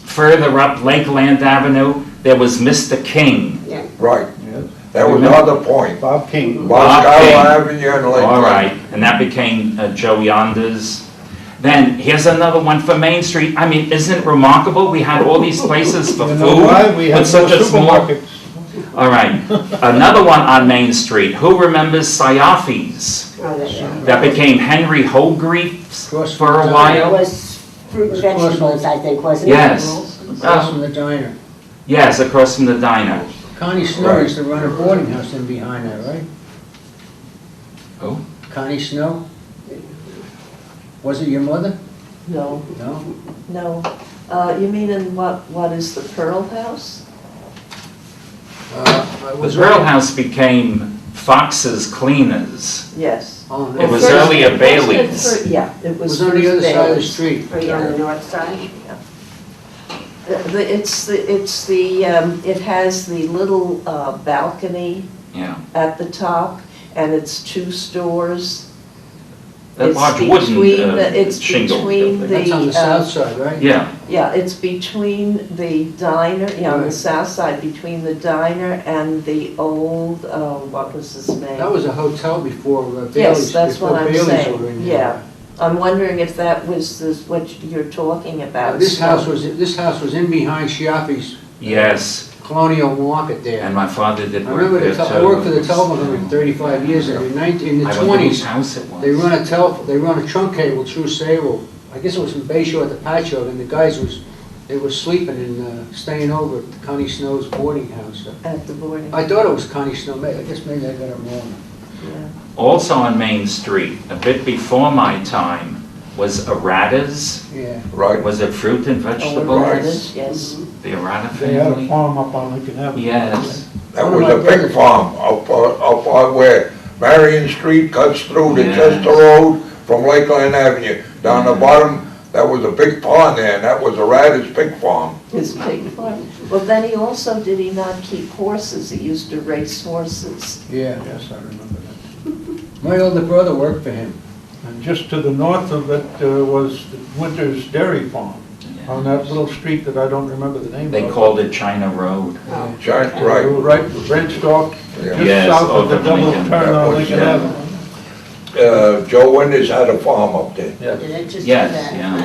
Further up Lakeland Avenue, there was Mr. King. Yeah. Right. Yes. That was another point. Bob King. Bosco King. Avenue and Lakeland. All right, and that became Joe Yonder's. Then here's another one for Main Street. I mean, isn't it remarkable? We had all these places for You food. know why? We had with such no a small. supermarkets. All right, another one on Main Street. Who remembers Syafis? Oh, yeah. That became Henry Hogreef's Cross for a from It while. was fruit and vegetables, I think, wasn't it? Yes. Across from the diner. Yes, across from the diner. Connie Snow Right. used to run a boarding house in behind that, right? Who? Connie Snow? Was it your mother? No, No? no. You mean in what is the Pearl House? It The was Pearl House became Fox's Cleaners. Yes. Oh, It was First- earlier wasn't it Bailey's. Yeah, it It was. was on the first other side of the Bailey's. street. Are you on the north side? It has the little balcony Yeah. at the top, and it's 2 stores. That It's large between wooden it's shingle between building. That's on the the, south side, right? Yeah, Yeah, it's between the diner, on the Right. south side, between the diner and the old, what was his name? That was a hotel before Bailey's. Yes, that's what before I'm Bailey's saying, were in there. yeah. I'm wondering if that was what you're talking about. This house was in behind Chiappi's yes, Colonial Market there. and my father did I work remember, there too. I worked for the Thelma Hoek for 35 years there. In the I wonder whose 20s, house it was. they run a trunk cable through Sayville. I guess it was from Bayshore at the Patchogue, and the guys they were sleeping and staying over at Connie Snow's boarding house. At the boarding. I thought it was Connie Snow, I guess maybe I got it wrong. Yeah. Also on Main Street, a bit before my time, was Arata's. Yeah. Right. Was it fruit and Oh, vegetables? right, yes. The Arata They had a family? farm up on Lincoln Avenue. Yes. That was a big farm up on where Marion Street cuts through the Yes. Chester Road from Lakeland Avenue. Down the bottom, that was a big pond there, and that was a Radis pig farm. His pig farm. Well, then he also, did he not keep horses? He used to race horses. Yeah. Yes, I remember that. My older brother worked for him. And just to the north of it was the Winter's Dairy Farm, on that little street that I don't remember the name of. They called it China Road. Giant, They were right. branched off Yeah. just Yes, south of the over double Lincoln. turn That on was, Lincoln yeah. Avenue. Joe Winters had a farm up there. Yes. Did it just Yes, do that?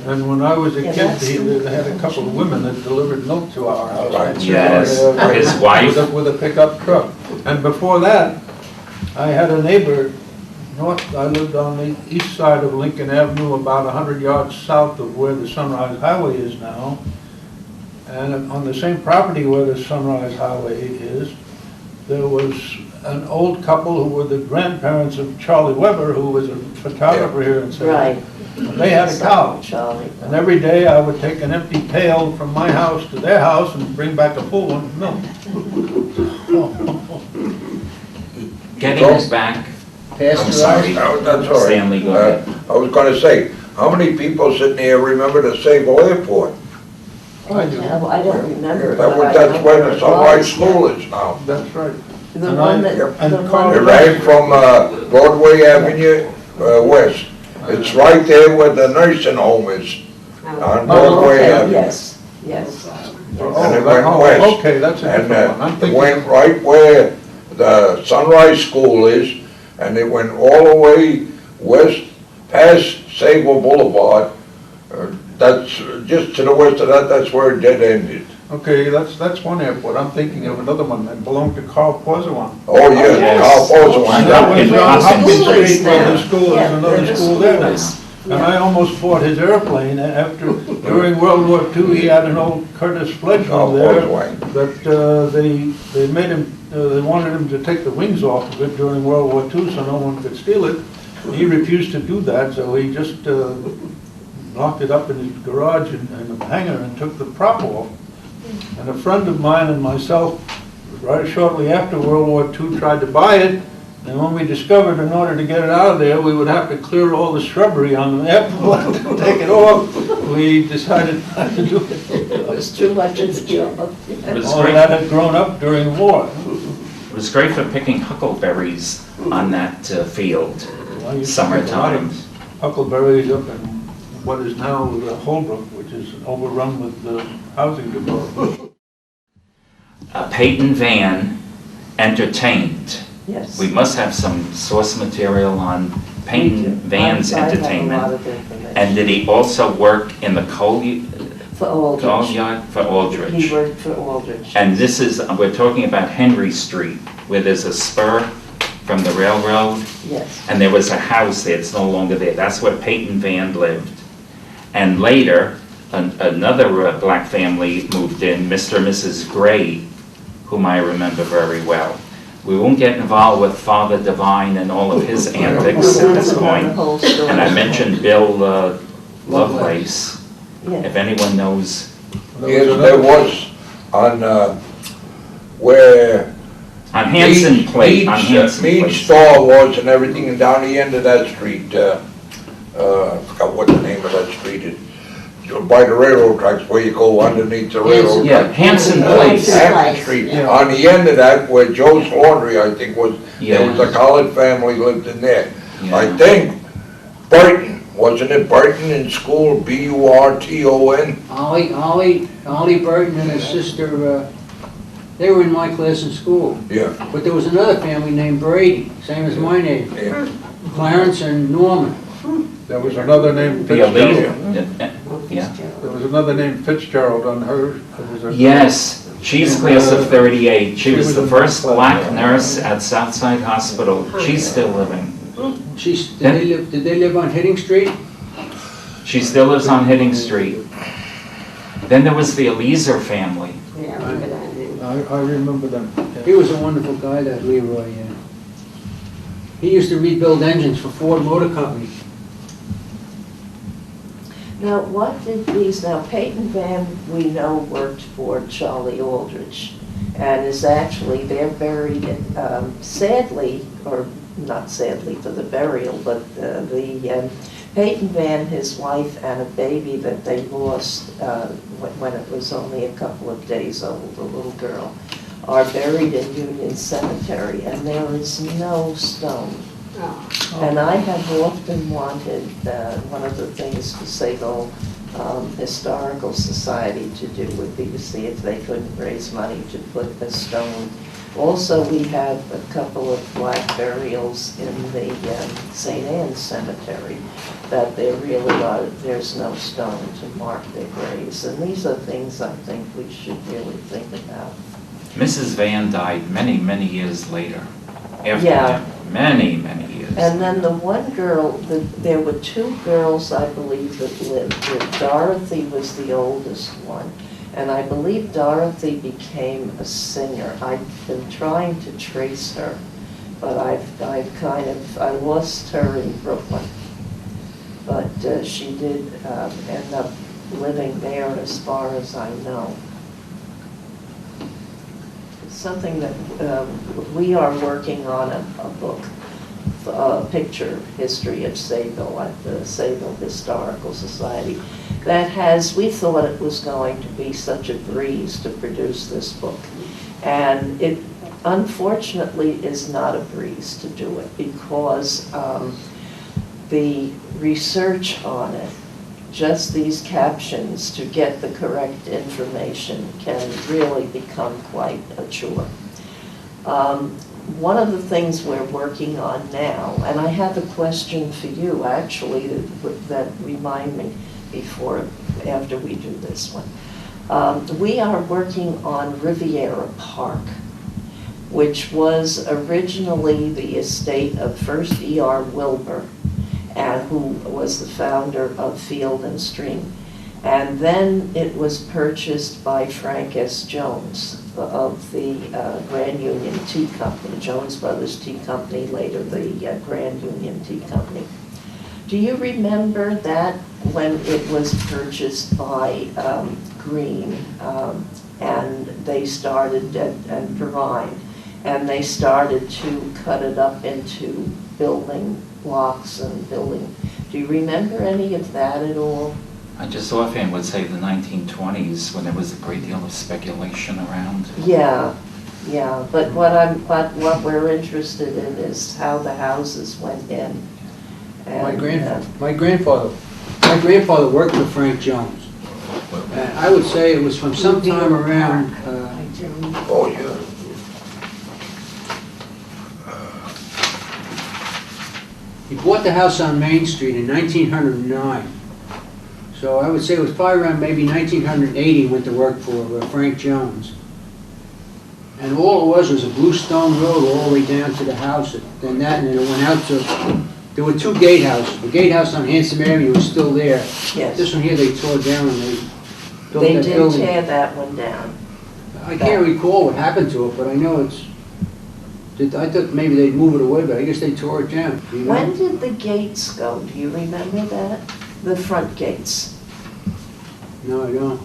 yeah. And when I was a Yeah, kid, that's- they had a couple of women that delivered milk to our house. Right. Yes, his wife. With a pickup truck. And before that, I had a neighbor I lived on the east side of Lincoln Avenue, about 100 yards south of where the Sunrise Highway is now. And on the same property where the Sunrise Highway is, there was an old couple who were the grandparents of Charlie Weber, who was a photographer here in Sayville. Right. They had a cow. Charlie. And every day I would take an empty pail from my house to their house and bring back a full one of milk. Getting us back, I'm sorry. That's all right. Stanley, go ahead. I was gonna say, how many people sitting here remember the Sayville Airport? I do. Yeah, well, I don't remember. That but was, I that's know where where the it Sunrise was, School is now. That's right. The And one I- that, and the Carl- It one. ran from Broadway Avenue west. It's right there where the nursing home is, on Oh, Broadway okay, Avenue. yes, yes. And it went Oh, west. okay, that's a And different one. I'm it thinking, went right where the Sunrise School is, and it went all the way west past Sayville Boulevard. That's just to the west of that, that's where it dead ended. Okay, that's one airport. I'm thinking of another one that belonged to Carl Poisson. Oh, yeah, yes. Carl Poisson. And that was In Hopkins Hopkins Street, where the school Yeah, is, another the school there now. is. And I almost bought his airplane after, during World War II, he had an old Curtis Carl Fledgling there. Poisson. But they made him, they wanted him to take the wings off of it during World War II so no one could steal it. He refused to do that, so he just locked it up in his garage in a hangar and took the prop off. And a friend of mine and myself, right shortly after World War II, tried to buy it. And when we discovered in order to get it out of there, we would have to clear all the shrubbery on the airport to take it off, we decided not to do it. It was too much of a job. It was All of great. that had grown up during the war. It was great for picking huckleberries on that field. Well, you should have a lot of Summertime. Huckleberries up in what is now Holbrook, which is overrun with the housing development. Peyton Van entertained. Yes. We must have some source material on We do. Peyton Van's I have a lot entertainment. of information. And did he also work in the coal For Aldrich. yard for He Aldrich? worked for Aldrich. And this is, we're talking about Henry Street, where there's a spur from the railroad, Yes. and there was a house there, it's no longer there. That's where Peyton Van lived. And later, another black family moved in, Mr. and Mrs. Gray, whom I remember very well. We won't get involved with Father Divine and all of his antics at this point. And I mentioned Bill Lovelace, Yeah. if anyone knows. Yes, there was on, where On Hanson Place, on Hanson Mead Place. Store was and everything, and down the end of that street, I forgot what the name of that street is. By the railroad tracks, where you go underneath the railroad Yeah, tracks. Hanson Place. Hampton Street, Yeah. on the end of that, where Joe's Laundry, I think, was, there was a Yeah. college family lived in there. I Yeah. think Burton, wasn't it Burton in school, B-U-R-T-O-N? Ollie Burton and his sister, they were in my class in school. Yeah, But there was another family named Brady, same as my name, yeah. Clarence and Norman. There was another named The Fitzgerald. elite, yeah. There was another named Fitzgerald on her. There was a- Yes, she's class of 38. She was the in first my class. black nurse at Southside Hospital. She's still living. Did they live on Hidding Street? She still lives on Hidding Street. Then there was the Eliezer family. Yeah, I remember that name. I remember them. He was a wonderful guy, that Leroy, yeah. He used to rebuild engines for Ford Motor Company. Now, what did these, now Peyton Van, we know, worked for Charlie Aldrich, and is actually, they're buried, sadly, or not sadly for the burial, but Peyton Van, his wife, and a baby that they lost when it was only a couple of days old, a little girl, are buried in Union Cemetery, and there is no stone. Oh. And I have often wanted, one of the things the Sayville Historical Society to do would be to see if they couldn't raise money to put a stone. Also, we have a couple of black burials in the St. Anne's Cemetery that there really are, there's no stone to mark their graves. And these are things I think we should really think about. Mrs. Van died many, many years later. After Yeah. that, many, many years. And then the one girl, there were two girls, I believe, that lived. Dorothy was the oldest one. And I believe Dorothy became a singer. I've been trying to trace her, but I lost her in Brooklyn. But she did end up living there as far as I know. Something that we are working on a book, a picture history of Sayville at the Sayville Historical Society that has, we thought it was going to be such a breeze to produce this book. And it unfortunately is not a breeze to do it because the research on it, just these captions to get the correct information can really become quite a chore. one of the things we're working on now, and I have a question for you, actually, that remind me after we do this one. We are working on Riviera Park, which was originally the estate of first E.R. Wilbur, who was the founder of Field and Stream. And then it was purchased by Frank S. Jones of the Grand Union Tea Company, Jones Brothers Tea Company, later the Grand Union Tea Company. Do you remember that when it was purchased by Green, and they started, and Perrine, and they started to cut it up into building blocks and building? Do you remember any of that at all? I just offhand would say the 1920s, when there was a great deal of speculation around. Yeah, but what we're interested in is how the houses went in. And, My grandfather worked with Frank Jones. And I would say it was from sometime around, Oh, yeah. he bought the house on Main Street in 1909. So I would say it was probably around maybe 1980 he went to work for Frank Jones. And all it was a blue stone road all the way down to the house. Then that, and then it went out to, there were two gatehouses. The gatehouse on Handsome Avenue was still there. Yes. This one here they tore down and they built They that did building. tear that one down. I can't recall what happened to it, but I know I thought maybe they'd move it away, but I guess they tore it down. You know? When did the gates go? Do you remember that? The front gates? No, I don't.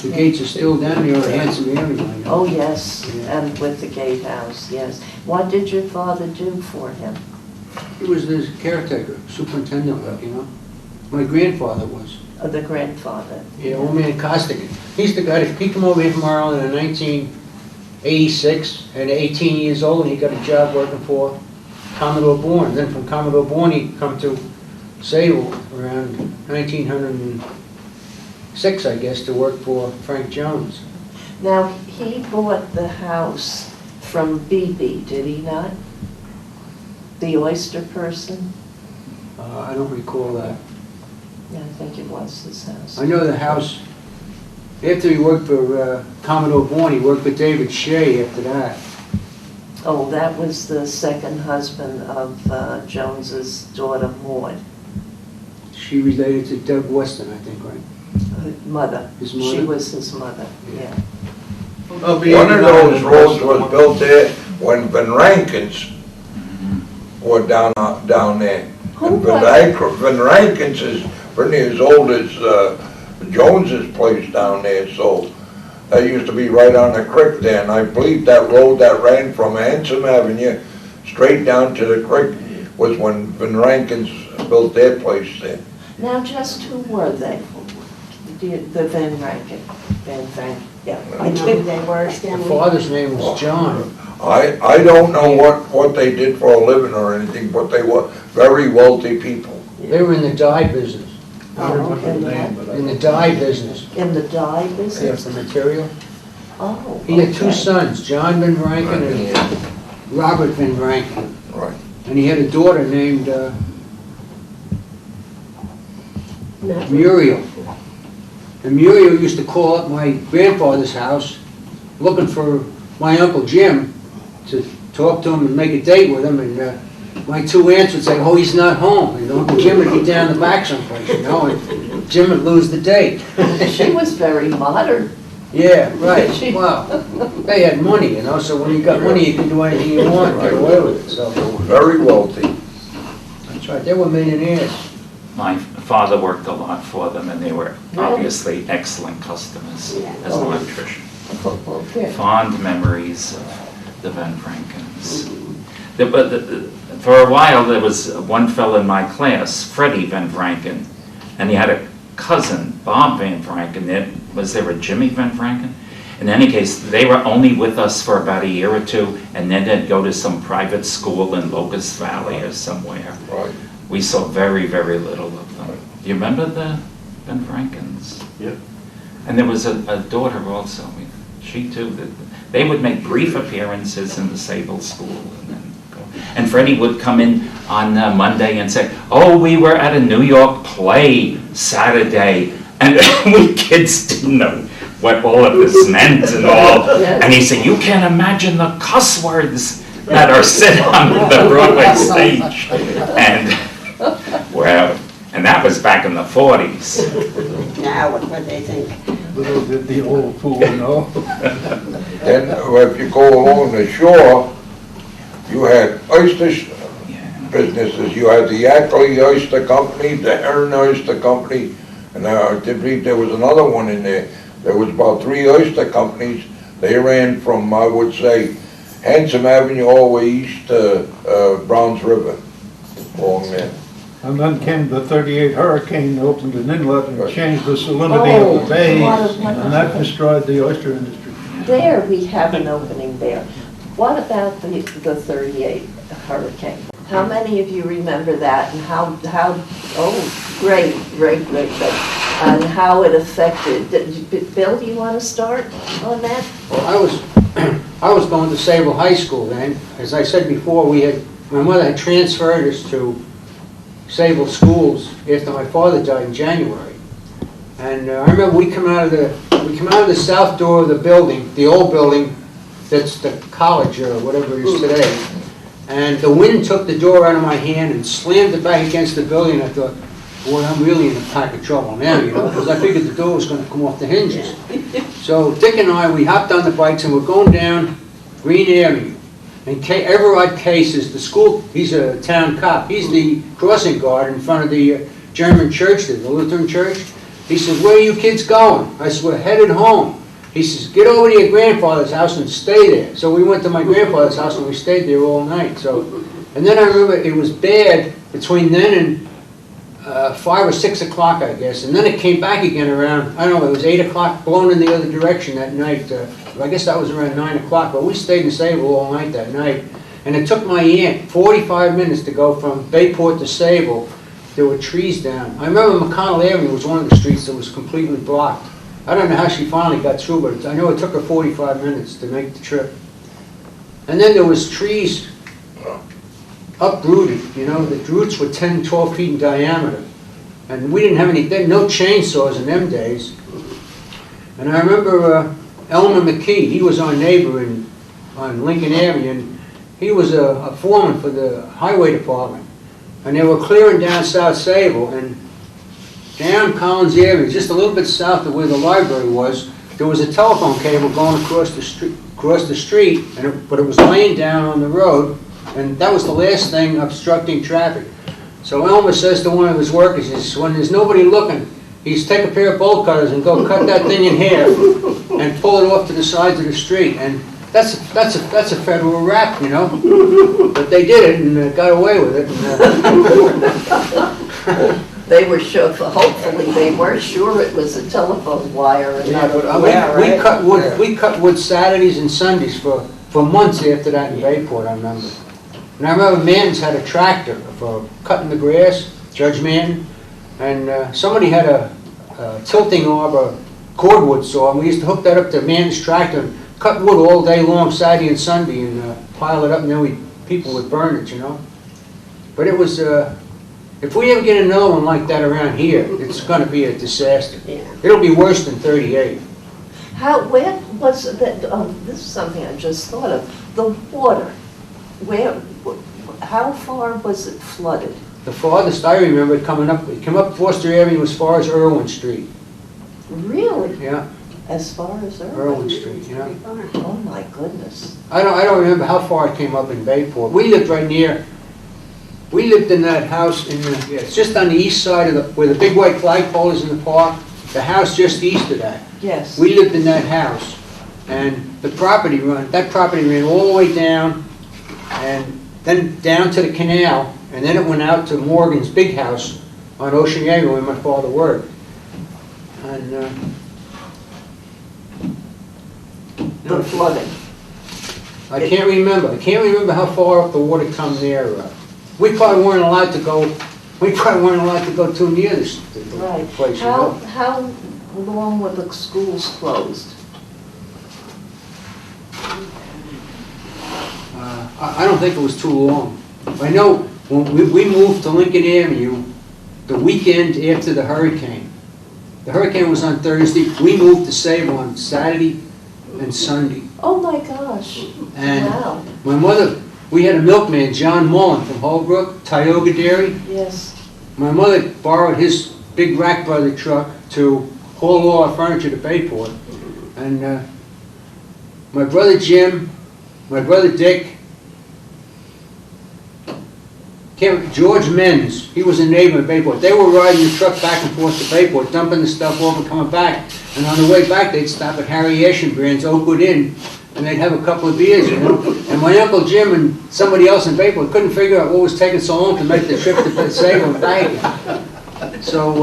The gates are still down there on Handsome Avenue. I know. Oh, yes, Yeah. and with the gatehouse, yes. What did your father do for him? He was the caretaker, superintendent, like, you know. My grandfather was. The grandfather? Yeah, old man Costigan. He's the guy that, he came over here from Ireland in 1986, at 18 years old, and he got a job working for Commodore Bourne. Then from Commodore Bourne, he come to Sayville around 1906, I guess, to work for Frank Jones. Now, he bought the house from Beebe, did he not? The oyster person? I don't recall that. Yeah, I think it was his house. I know the house, after he worked for Commodore Bourne, he worked with David Shea after that. Oh, that was the second husband of Jones's daughter Maud, She related to Doug Weston, I think, right? mother. His mother? She was his mother, yeah. One of those roads was built there when Van Rankens were down there. Who And was- Van Rankens is pretty as old as Jones's place down there, so that used to be right on the creek there, and I believe that road that ran from Handsome Avenue straight down to the creek was when Van Rankens built their place there. Now, just who were they? The Van Rankin, yeah. I know who they were, The Stanley. father's name was John. I don't know what they did for a living or anything, but they were very wealthy people. They were in the dye business. I don't remember the name, but In the dye business. In the dye Yes, business? the material. Oh, He had two okay. sons, John Van Rankin and Robert Van Rankin. Right. And he had a daughter named Muriel. And Muriel used to call up my grandfather's house looking for my Uncle Jim to talk to him and make a date with him. And my two aunts would say, oh, he's not home. And Uncle Jim would be down the back someplace, you know, and Jim would lose the date. She was very modern. Yeah, right. Wow. They had money, you know, so when you got money, you could do anything you want, get away with it. So They were very wealthy. that's right. They were millionaires. My father worked a lot for them, and they were obviously excellent customers as an electrician. Okay. Fond memories of the Van Frankens. For a while, there was one fellow in my class, Freddie Van Franken, and he had a cousin, Bob Van Franken. Was there a Jimmy Van Franken? In any case, they were only with us for about a year or two, and then they'd go to some private school in Locust Valley or somewhere. Right. We saw very, very little of them. Do you remember the Van Frankens? Yep. And there was a daughter also. She too, They would make brief appearances in the Sayville school and then go. And Freddie would come in on Monday and say, "Oh, we were at a New York play Saturday," and we kids didn't know what all of this meant and all. And he said, "You can't imagine the cuss words that are said on the Broadway stage." And well, and that was back in the 40s. Now, what they think. Little did the old fool know. Then if you go along the shore, you had oyster businesses. You had the Ackley Oyster Company, the Heron Oyster Company, and I did read there was another one in there. There was about 3 oyster companies. They ran from, I would say, Handsome Avenue all the way east to Browns River, along there. And then came the 38 hurricane, opened an inlet and changed the salinity of the bays, and that destroyed the oyster industry. There we have an opening there. What about the 38 hurricane? How many of you remember that, and how, oh, great, and how it affected? Bill, do you want to start on that? Well, I was going to Sayville High School then. As I said before, my mother had transferred us to Sayville schools after my father died in January. And I remember we come out of the south door of the building, the old building that's the college or whatever it is today. And the wind took the door out of my hand and slammed it back against the building. I thought, boy, I'm really in a pack of trouble now, because I figured the door was going to come off the hinges. So Dick and I, we hopped on the bikes and we're going down Green Avenue. And Everard Case is the school, he's a town cop. He's the crossing guard in front of the German church there, the Lutheran church. He says, "Where are you kids going?" I said, "We're headed home." He says, "Get over to your grandfather's house and stay there." So we went to my grandfather's house and we stayed there all night. And then I remember it was bad between then and 5 or 6 o'clock, I guess. And then it came back again around, I don't know, it was 8 o'clock, blown in the other direction that night. I guess that was around 9 o'clock, but we stayed in Sayville all night that night. And it took my aunt 45 minutes to go from Bayport to Sayville. There were trees down. I remember McConnell Avenue was one of the streets that was completely blocked. I don't know how she finally got through, but I know it took her 45 minutes to make the trip. And then there was trees uprooted, the roots were 10, 12 feet in diameter. And we didn't have no chainsaws in them days. And I remember Elmer McKee, he was our neighbor on Lincoln Avenue, and he was a foreman for the highway department. And they were clearing down South Sayville, and down Collins Avenue, just a little bit south of where the library was, there was a telephone cable going across the street, but it was laying down on the road, and that was the last thing obstructing traffic. So Elmer says to one of his workers, he says, when there's nobody looking, he's take a pair of bolt cutters and go cut that thing in half and pull it off to the sides of the street. And that's a federal rap, But they did it and got away with it. They were sure, hopefully they were sure it was a telephone wire and Yeah, not a but wire. we cut wood Saturdays and Sundays for months after that in Bayport, I remember. And I remember Manton's had a tractor for cutting the grass, Judge Manton, and somebody had a tilting arbor cordwood saw, and we used to hook that up to Manton's tractor and cut wood all day long, Saturday and Sunday, and pile it up, and then people would burn it, But it was, if we ever get another one like that around here, it's going to be a disaster. Yeah. It'll be worse than 38. Where was that, this is something I just thought of, the water, how far was it flooded? The farthest I remember it came up Forster Avenue as far as Irwin Street. Really? Yeah, As far as Irwin Street, yeah. Oh my goodness. I don't remember how far it came up in Bayport. We lived in that house it's just on the east side of where the big white flagpole is in the park, the house just east of that. Yes. We lived in that house, and that property ran all the way down, and then down to the canal, and then it went out to Morgan's big house on Ocean Avenue where my father worked. And The flooding. I can't remember how far up the water come there. We probably weren't allowed to go too near the Right. place. How long were the schools closed? I don't think it was too long. I know when we moved to Lincoln Avenue the weekend after the hurricane. The hurricane was on Thursday. We moved to Sayville on Saturday and Sunday. Oh, my gosh. And Wow. my mother, we had a milkman, John Mullen from Holbrook, Tioga Dairy. Yes. My mother borrowed his big rack brother truck to haul all our furniture to Bayport. And my brother Jim, my brother Dick, George Menz, he was a neighbor in Bayport. They were riding the truck back and forth to Bayport, dumping the stuff off and coming back. And on the way back, they'd stop at Harry Ashenbrand's Oakwood Inn, and they'd have a couple of beers, you know. And my Uncle Jim and somebody else in Bayport couldn't figure out what was taking so long to make the trip to Sayville and back. So,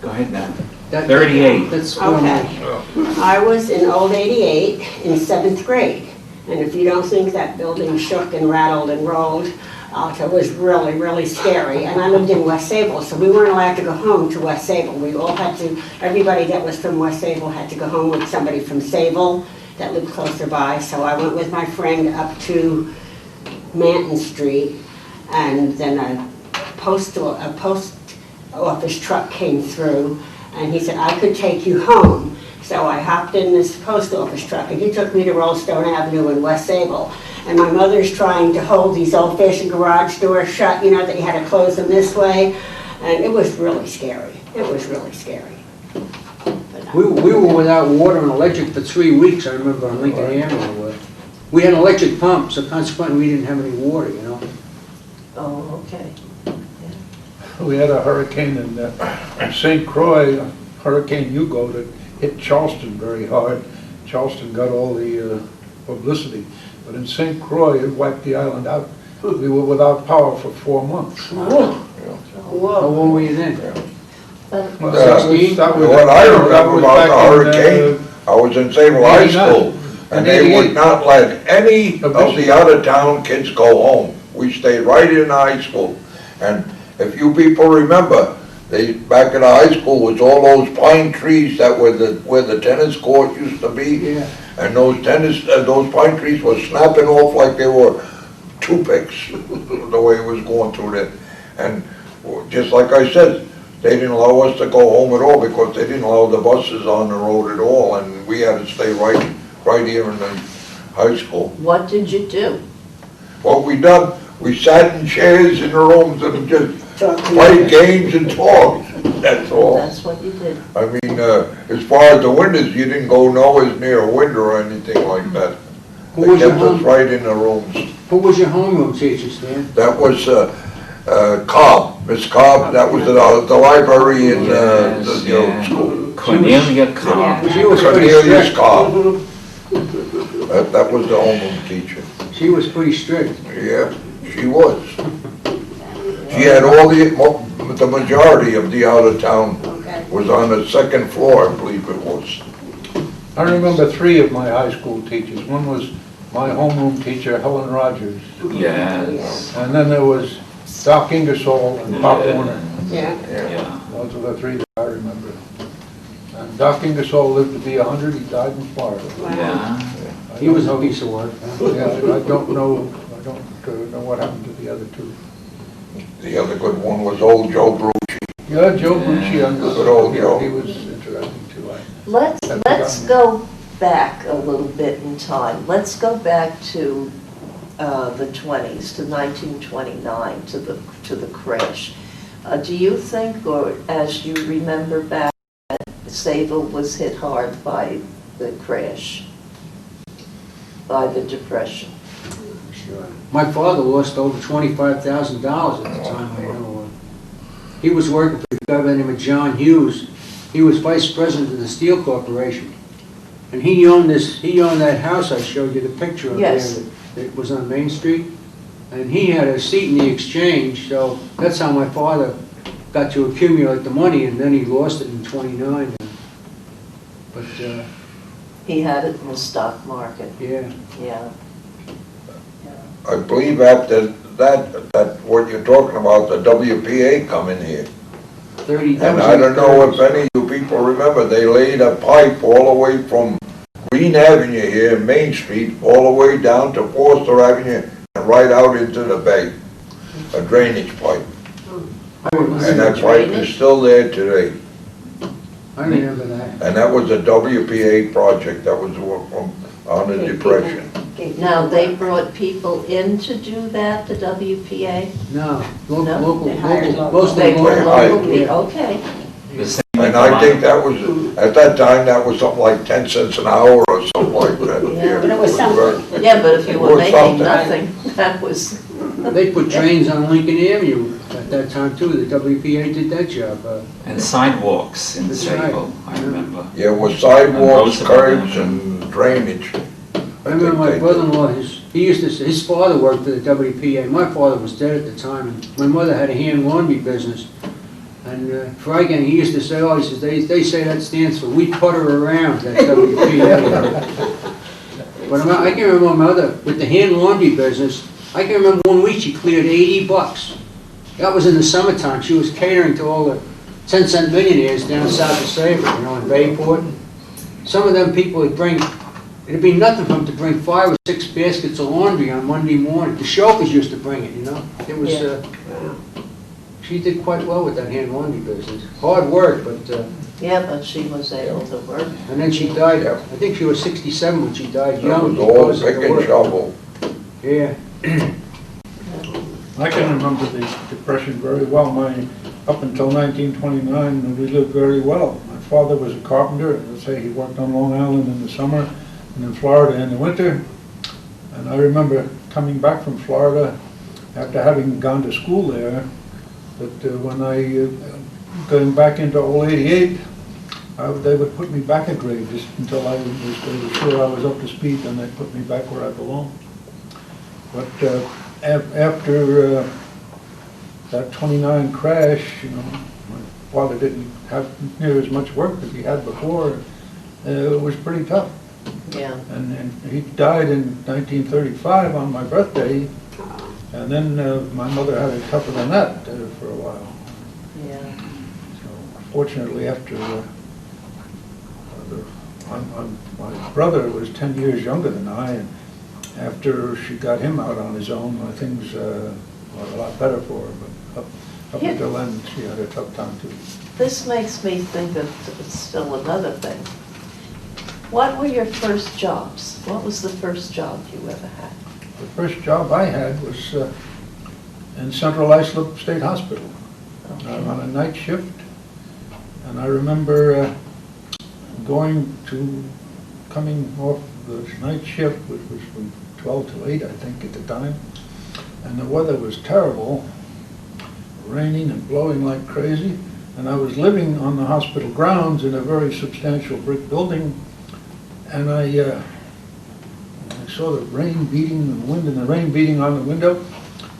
Go ahead now. 38. 38. That's one of my... Okay. I was in old 88 in 7th grade. And if you don't think that building shook and rattled and rolled, it was really, really scary. And I lived in West Sayville, so we weren't allowed to go home to West Sayville. We all had to, everybody that was from West Sayville had to go home with somebody from Sayville that lived closer by. So I went with my friend up to Manton Street, and then a post office truck came through, and he said, I could take you home. So I hopped in this post office truck, and he took me to Rollstone Avenue in West Sayville. And my mother's trying to hold these old-fashioned garage doors shut, you know, that you had to close them this way. And it was really scary. It was really scary. We were without water and electric for 3 weeks, I remember, on Lincoln Avenue. We had an electric pump, so consequently we didn't have any water, you know. Oh, okay. We had a hurricane in St. Croix, Hurricane Hugo, that hit Charleston very hard. Charleston got all the publicity, but in St. Croix, it wiped the island out. We were without power for 4 months. Whoa. How old were you then? Well, 16? What I remember about the hurricane, I was in Sayville High 89. School, and they would not let any of the out-of-town kids go home. We stayed right in high school. And if you people remember, back in the high school was all those pine trees that were where the tennis court used to be. Yeah. And those pine trees were snapping off like they were toothpicks, the way it was going through there. And just like I said, they didn't allow us to go home at all because they didn't allow the buses on the road at all, and we had to stay right here in the high school. What did you do? What we done, we sat in chairs in the rooms and just Talk to played me. games and talked, that's all. That's what you did. I mean, as far as the windows, you didn't go nowhere near a window or anything like that. Who They was your kept us home? right in the rooms. Who was your homeroom teacher, Stan? That was Cobb, Miss Cobb, that was the library in the school. Cornelia Cobb. She was pretty Cornelius strict. Cobb. That was the homeroom teacher. She was pretty strict. Yeah, she was. She had all the majority of the out-of-town Okay. was on the second floor, I believe it was. I remember 3 of my high school teachers. One was my homeroom teacher, Helen Rogers. Yes. And then there was Doc Ingersoll and Pop Warner. Yeah. Yeah. Those are the 3 that I remember. And Doc Ingersoll lived to be 100, he died in Florida. Wow. Yeah. I He don't was a know- piece of work. Yeah, I don't know what happened to the other 2. The other good one was old Joe Bruce. Yeah, Joe Brucci, Good old Joe. he was interesting too. Let's go back a little bit in time. Let's go back to the 20s, to 1929, to the crash. Do you think, or as you remember back, Sayville was hit hard by the crash, by the Depression? Sure. My father lost over $25,000 at the time, I know. He was working for a guy by the name of John Hughes. He was vice president of the Steel Corporation. And he owned that house I showed you the picture of Yes. there that was on Main Street. And he had a seat in the exchange, so that's how my father got to accumulate the money, and then he lost it in '29. But, He had it in the stock market, yeah. yeah. I believe after that what you're talking about, the WPA come in here. 30. And I don't know if any of you people remember, they laid a pipe all the way from Green Avenue here, Main Street, all the way down to Forster Avenue, and right out into the bay, a drainage pipe. And that pipe is still there today. I remember that. And that was a WPA project, that was on the Depression. Now, they brought people in to do that, the WPA? No, No, local, they hired They mostly were local. local, Yeah. okay. The same And I think that was, at that time, that was something like 10 cents an hour or something like that. Yeah, but it was something. Yeah, but if you were Or making something. nothing, that was, They put drains on Lincoln Avenue at that time too, the WPA did that job. And sidewalks in That's right. Sayville, I remember. Yeah, with sidewalks, And curbs, and drainage. I remember think my they brother-in-law, he used to say, his father worked for the WPA. My father was dead at the time, and my mother had a hand laundry business. And Frigan, he used to say, oh, he says, they say that stands for we putter around, that WPA. But I can remember my mother, with the hand laundry business, I can remember one week she cleared $80. That was in the summertime. She was catering to all the 10-cent millionaires down south of Sayville, you know, in Bayport. Some of them people would bring, it'd be nothing for them to bring 5 or 6 baskets of laundry on Monday morning. The chauffeurs used to bring it, you know. It was, she did quite well with that hand laundry business. Hard work, but, yeah, but she was able to work. and then she died, I think she was 67 when she died, That young was all because of pick the and work. shovel. Yeah. I can remember the Depression very well. Up until 1929, we lived very well. My father was a carpenter. As I say, he worked on Long Island in the summer and in Florida in the winter. And I remember coming back from Florida after having gone to school there, that when I, going back into old 88, they would put me back a grade just until they were sure I was up to speed, and they'd put me back where I belong. But after that 29 crash, you know, my father didn't have near as much work as he had before. It was pretty tough. Yeah. And he died in 1935 on my birthday, and then my mother had it tougher than that for a while. Yeah. So fortunately, after my brother was 10 years younger than I, and after she got him out on his own, things were a lot better for her. But up Yeah. until then, she had a tough time too. This makes me think of still another thing. What were your first jobs? What was the first job you ever had? The first job I had was in Central Islip State Hospital on a night shift. And I remember coming off the night shift, which was from 12 to 8, I think, at the time. And the weather was terrible, raining and blowing like crazy. And I was living on the hospital grounds in a very substantial brick building. And I saw the rain beating, the wind and the rain beating on the window.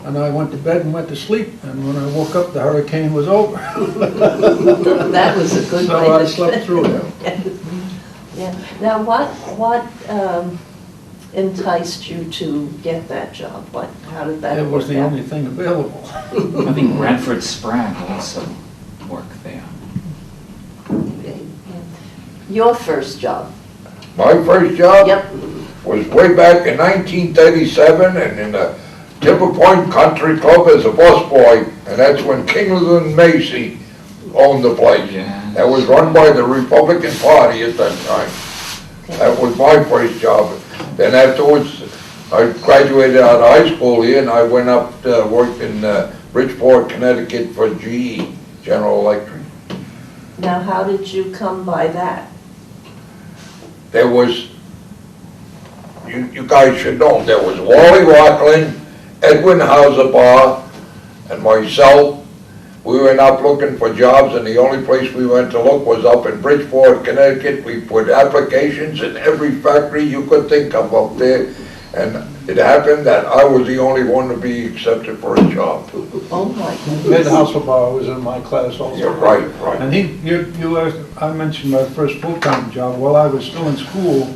And I went to bed and went to sleep. And when I woke up, the hurricane was over. That was a good So way I to- slept through it. Yeah. Now, what enticed you to get that job? How did that It work was the out? only thing available. I think Bradford Sprague also worked there. Your first job? My first job Yep. was way back in 1937, and in the Timber Point Country Club as a busboy, and that's when Kingland Macy owned the place. Yeah. That was run by the Republican Party at that time. That was my first job. Then afterwards, I graduated out of high school here, and I went up to work in Bridgeport, Connecticut for GE, General Electric. Now, how did you come by that? There was, you guys should know, there was Wally Rockland, Edwin Hauserbaugh, and myself. We went up looking for jobs, and the only place we went to look was up in Bridgeport, Connecticut. We put applications in every factory you could think of up there, and it happened that I was the only one to be accepted for a job. Oh, my Ed goodness. Hasselbaugh was in my class also. You're right, right. And I mentioned my first full-time job. While I was still in school,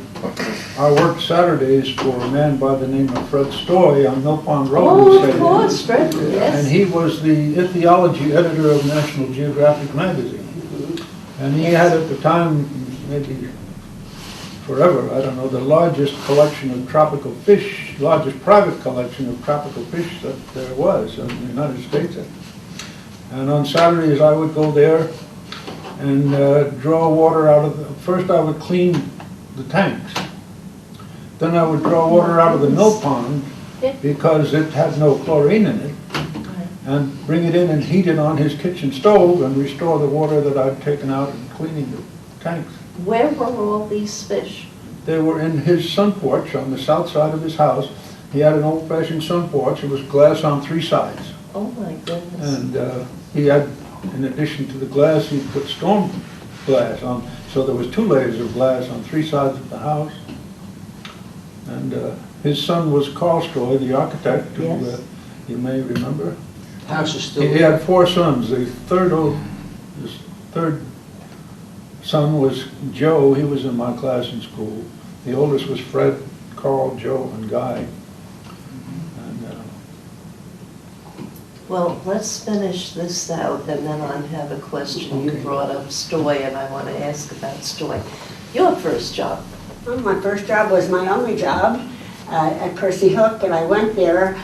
I worked Saturdays for a man by the name of Fred Stoy on Mill Pond Road. in Oh, of Salem. course, Fred, And yes. he was the ichthyology editor of National Geographic magazine. And he had at the time maybe forever, I don't know, the largest collection of tropical fish, largest private collection of tropical fish that there was in the United States. And on Saturdays, I would go there and draw water out of first I would clean the tanks. Then I would draw water out of the mill pond because it had no chlorine in it, and bring it in and heat it on his kitchen stove and restore the water that I'd taken out in cleaning the tanks. Where were all these fish? They were in his sun porch on the south side of his house. He had an old-fashioned sun porch. It was glass on 3 sides. Oh my goodness. And he had, in addition to the glass, he put storm glass on. So there was 2 layers of glass on 3 sides of the house. And his son was Carl Stroy, the architect, who Yes. you may remember. House is still He there. had 4 sons. His third son was Joe. He was in my class in school. The oldest was Fred, Carl, Joe, and Guy. And, Well, let's finish this out, and then I have a question. You brought up Stoy, and I want to ask about Stoy. Your first job? Well, my first job was my only job at Percy Hook, and I went there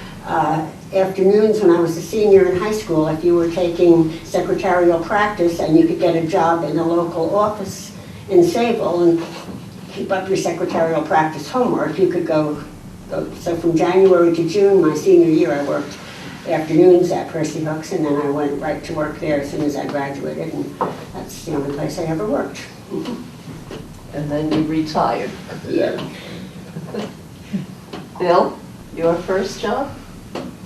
afternoons when I was a senior in high school. If you were taking secretarial practice and you could get a job in the local office in Sayville and keep up your secretarial practice homework, you could go. So from January to June, my senior year, I worked afternoons at Percy Hook's, and then I went right to work there as soon as I graduated, and that's the only place I ever worked. And then you retired. Yeah. Bill, your first job?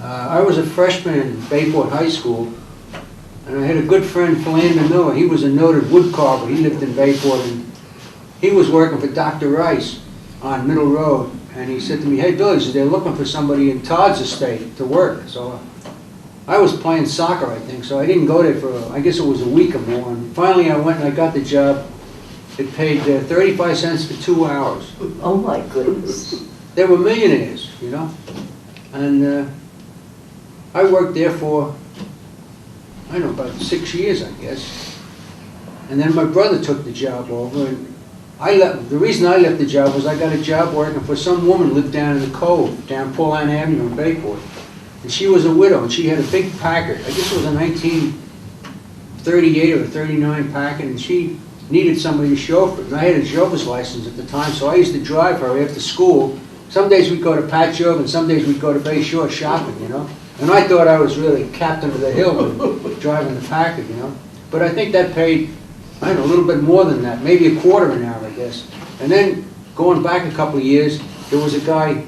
I was a freshman in Bayport High School, and I had a good friend, Philander Miller. He was a noted wood carver. He lived in Bayport, and he was working for Dr. Rice on Middle Road. And he said to me, "Hey, Bill," he said, "they're looking for somebody in Todd's estate to work." So I was playing soccer, I think, so I didn't go there for, I guess it was a week or more. And finally I went and I got the job. It paid 35 cents for 2 hours. Oh my goodness. They were millionaires, you know? And I worked there for, I don't know, about 6 years, I guess. And then my brother took the job over, and I left. The reason I left the job was I got a job working for some woman who lived down in the Cove, down Pauline Avenue in Bayport. And she was a widow, and she had a big Packard. I guess it was a 1938 or 39 Packard, and she needed somebody to chauffeur. And I had a chauffeur's license at the time, so I used to drive her after school. Some days we'd go to Patchogue, and some days we'd go to Bay Shore shopping, you know? And I thought I was really captain of the hill driving the Packard, you know? But I think that paid, I don't know, a little bit more than that, maybe a quarter an hour, I guess. And then, going back a couple of years, there was a guy,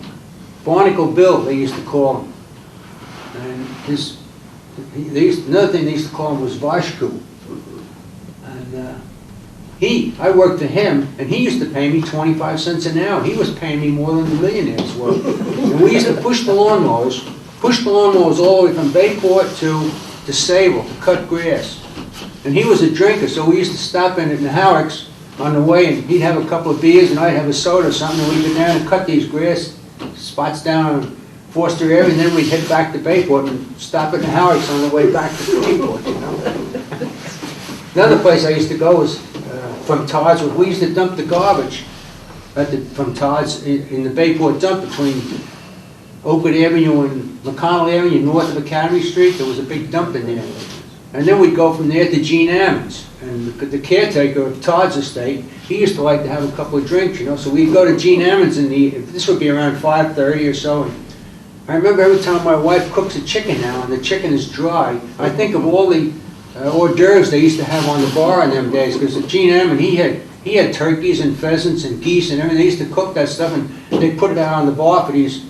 Barnacle Bill, they used to call him. And another thing they used to call him was Vashku. And I worked for him, and he used to pay me 25 cents an hour. He was paying me more than the millionaires were. And we used to push the lawnmowers all the way from Bayport to Sayville to cut grass. And he was a drinker, so we used to stop in the Howard's on the way, and he'd have a couple of beers, and I'd have a soda or something, and we'd go down and cut these grass spots down on Forster area, and then we'd head back to Bayport and stop at the Howard's on the way back to Bayport, you know. Another place I used to go was from Todd's. We used to dump the garbage from Todd's in the Bayport dump between Oakwood Avenue and McConnell Avenue, north of Academy Street. There was a big dump in there. And then we'd go from there to Gene Ammons. And the caretaker of Todd's estate, he used to like to have a couple of drinks, you know. So we'd go to Gene Ammons this would be around 5:30 or so. And I remember every time my wife cooks a chicken now and the chicken is dry, I think of all the hors d'oeuvres they used to have on the bar in them days, because Gene Ammon, he had turkeys and pheasants and geese and everything. They used to cook that stuff, and they'd put it out on the bar for these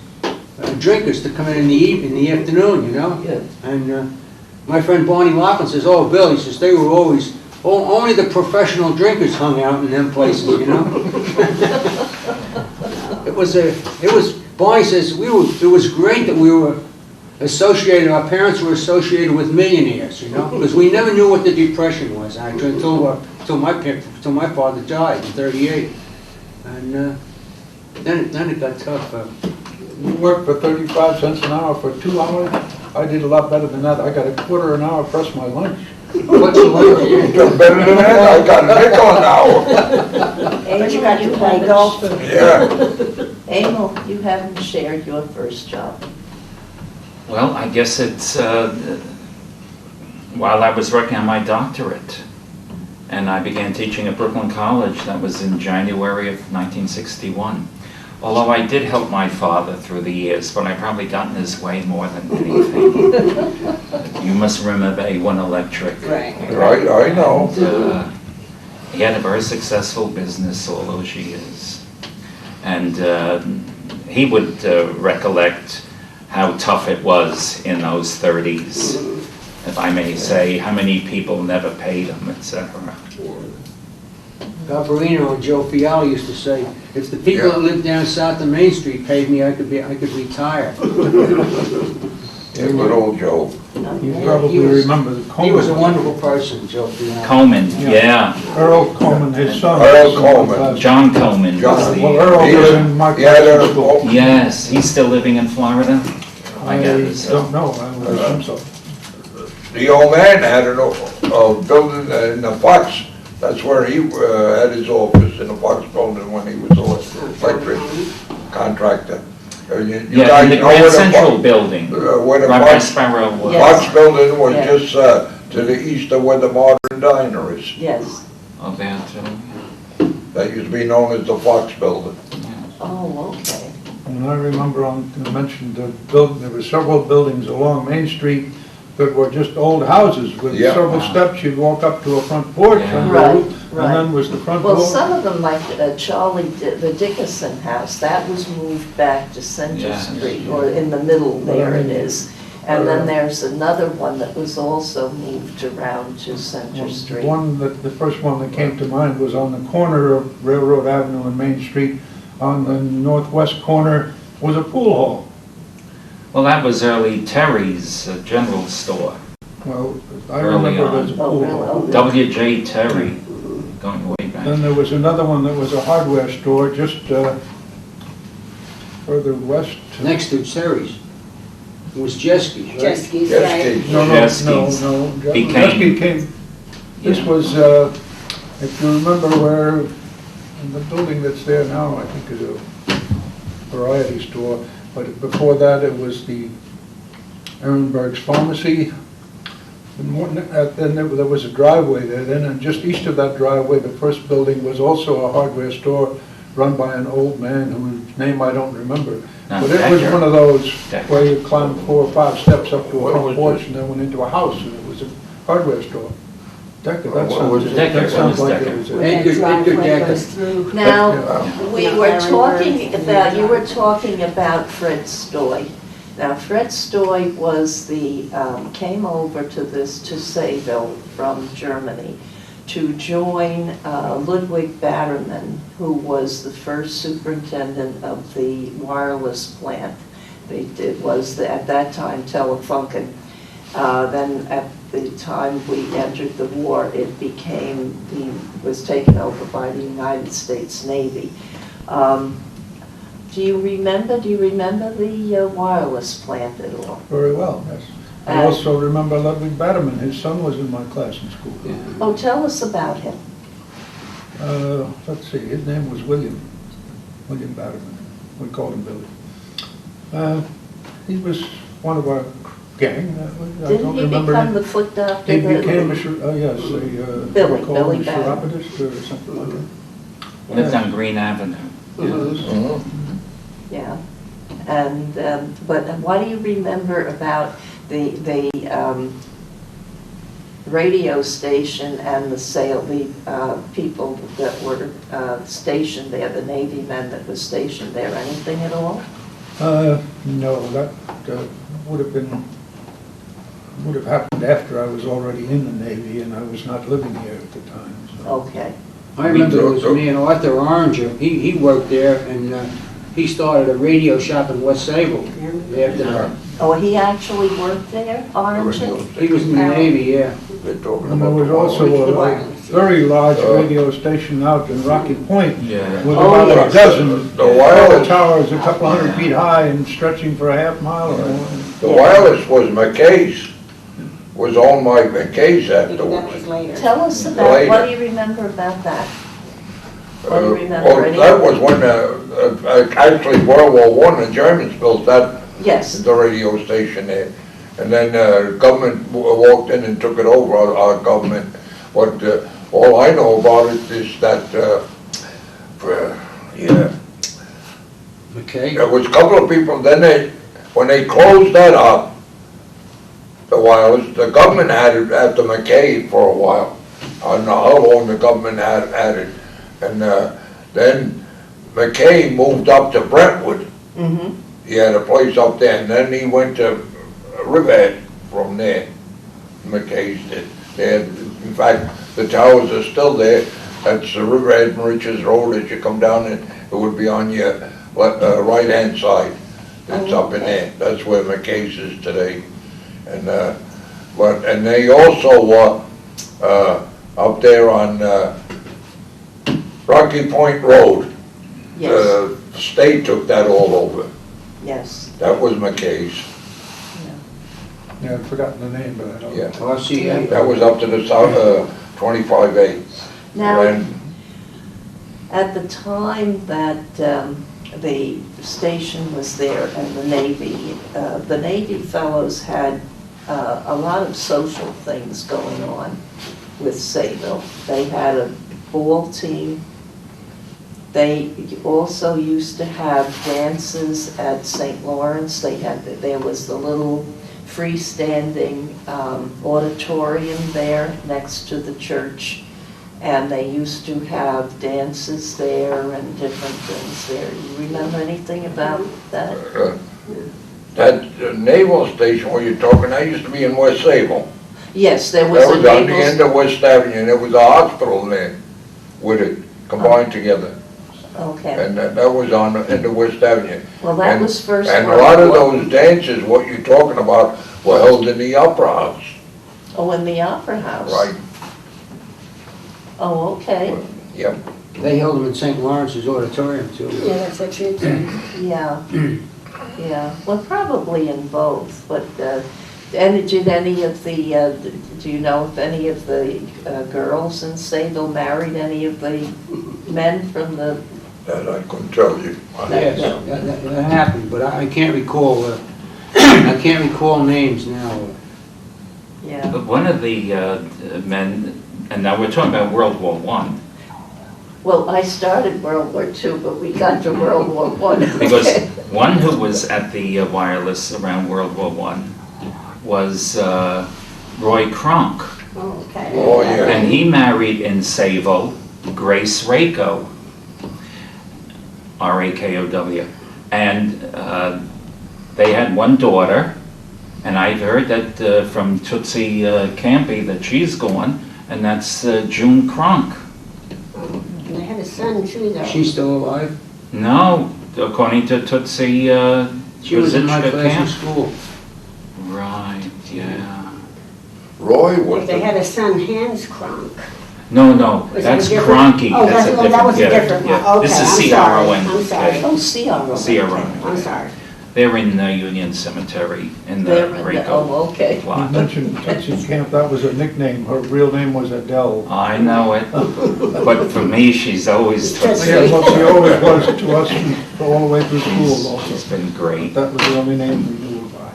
drinkers to come in the afternoon, you know. Yes. And my friend Barney Laughlin says, "Oh, Bill," he says, "they were always, only the professional drinkers hung out in them places, you know." Barney says, it was great that we were associated, our parents were associated with millionaires, you know, because we never knew what the Depression was, actually, until my father died in '38. And then it got tough. You worked for 35 cents an hour for 2 hours? I did a lot better than that. I got a quarter an hour plus my lunch. What's the limit? You done better than that? I got a nickel an hour. But you got to play golf. Yeah. Emil, you haven't shared your first job. Well, I guess it's while I was working on my doctorate, and I began teaching at Brooklyn College. That was in January of 1961. Although I did help my father through the years, but I probably got in his way more than anything. You must remember A1 Electric. Right. Right, I know. And, he had a very successful business all those years. And he would recollect how tough it was in those 30s, if I may say, how many people never paid him, etc. Galvarino and Joe Fiala used to say, if the people that live down south of Main Street paid me, I could retire. Yeah, good old Joe. You probably remember the Coleman. He was a wonderful person, Joe Fiala. Coleman, yeah. Earl Coleman, his son. Earl Coleman. John Coleman. John. Well, Earl was in my Yeah, class in Earl. school. Yes, he's still living in Florida. I guess so. don't know, I would assume so. The old man had a building in the Fox. That's where he had his office, in the Fox building, when he was an electric contractor. You Yeah, guys in the know where Grand the Central Fox- building. Where the Rabbi Fox, Sparrow was. Yes. Fox building was Yeah. just to the east of where the modern diner is. Yes. Oh, there too. That used to be known as the Fox building. Oh, okay. And I remember I mentioned the building, there were several buildings along Main Street that were just old houses with Yeah. several steps. You'd walk up to a front porch Yeah. and Right, and then was the front Well, door. some of them, like the Dickinson house, that was moved back to Center Yeah. Street, or in the middle, there it is. And then there's another one that was also moved around to Center Street. The first one that came to mind was on the corner of Railroad Avenue and Main Street. On the northwest corner was a pool hall. Well, that was early Terry's general store. Well, I Early remember on. there's a Oh, pool really? hall. W.J. Terry, going way back. Then there was another one that was a hardware store just further west. Next to Terry's. It was Jeski's, right? Jeski's, Yes, right? Keith. No, Jeski's no. became- Jeski came, this Yeah. was, if you remember where, in the building that's there now, I think is a variety store, but before that it was the Ehrenberg's Pharmacy. Then there was a driveway there then, and just east of that driveway, the first building was also a hardware store run by an old man whose name I don't remember. Not But it was Decker. one of those Decker. where you climbed 4 or 5 steps up to a What front was porch it? and then went into a house, and it was a hardware store. Decker, What that was sounds, it? Decker, that what sounds was like Decker? it was Where a... Edgar that driveway Decker. goes through. Now, Yeah. we were talking about, you were talking about Fred Stoy. Now, Fred Stoy was came over to Sayville from Germany to join Ludwig Batterman, who was the first superintendent of the wireless plant. It was, at that time, Telefunken. Then at the time we entered the war, it was taken over by the United States Navy. Do you remember the wireless plant at all? Very well, yes. I And- also remember Ludwig Batterman, his son was in my class in school. Oh, tell us about him. Let's see, his name was William Batterman. We called him Billy. He was one of our gang. I Didn't don't he remember become him. the foot doctor? He that- became a, yes, Billy called him a Batterman. chiropodist or something like that. Lived on Green Avenue. Mhm. Yeah, and, but what do you remember about the radio station and the people that were stationed there, the Navy men that were stationed there, anything at all? No, that would have happened after I was already in the Navy and I was not living here at the time, so. Okay, I remember it was me and Arthur Oranger. He worked there, and he started a radio shop in West Sayville. After oh, he actually worked there, Orange? he was in the Navy, yeah. They're talking And there about was the also wireless. a very large radio station out in Rocky Point Yeah. with Oh, about yes. a dozen The wireless- towers, a couple hundred feet high and stretching for a half mile or more. The wireless was McKay's. was owned by McKay's That was afterwards. later. Tell us about, Later. what do you remember about that? What do you remember? Well, Any- that was when, actually World War I, the Germans built that, Yes, the radio station there. And then, government walked in and took it over, our government. But, all I know about it is that, yeah, Okay. there was a couple of people, then when they closed that up, the wireless, the government had it at the McKay for a while. I don't know how long the government had it. And then McKay moved up to Brentwood. mm-hmm, He had a place up there, and then he went to Riverhead from there. McKay's did. They had, in fact, the towers are still there. That's the Riverhead and Riches Road. As you come down, it would be on your right-hand side. It's up in there. That's where McKay's is today. And and they also up there on Rocky Point Road. yes, The state took that all over. yes. That was McKay's. Yeah, I've forgotten the name, but I don't. Yeah. RCA. That was up to the south, 25A. Now, And at the time that the station was there and the Navy fellows had a lot of social things going on with Sayville. They had a ball team. They also used to have dances at St. Lawrence. There was the little freestanding auditorium there next to the church. And they used to have dances there and different things there. You remember anything about that? that naval station where you're talking, that used to be in West Sayville. Yes, there That was a was on the naval. end of West Avenue, and there was a hospital there with it, combined together. Okay, And that was on the end of West Avenue. well, that And- was First And a World lot of War. those dances, what you're talking about, were held in the Opera House, Oh, in the Opera House? right? Oh, okay, Yep. They held them in St. Lawrence's auditorium too. Yeah, that's what you said. yeah, yeah, well, probably in both, but, and did any of the, do you know if any of the girls in Sayville married any of the men from the, That I couldn't tell you. Yes, that happened, but I can't recall, I can't recall names now. yeah, But one of the men, and now we're talking about World War I, well, I started World War II, but we got to World War I. because one who was at the wireless around World War I was Roy Kronk. Oh, okay. Oh, yeah. And he married in Sayville Grace Rako, R-A-K-O-W. And they had one daughter, and I've heard that from Tootsie Campy that she's gone, and that's June Kronk. And they had a son too, though. She's still alive? No, according to Tootsie She was in my Pazicka class in Camp. school. Right, yeah. Roy was They the, had a son, Hans Kronk. No, Was that's it a different- Cronky. Oh, That's a oh, that was a yeah, different yeah. one. Okay, This is I'm sorry. C-R-O-N. I'm sorry. Oh, CRO. C-R-O-N. I'm sorry. They're in Union Cemetery in the They're in the, Rico oh, okay. You plot. mentioned Tootsie Camp, that was a nickname, her real name was Adele. I know it, but for me, she's always Tootsie. Yeah, Tootsie. well, she always was to us all the way through school She's also. been great. That was the only name we knew about.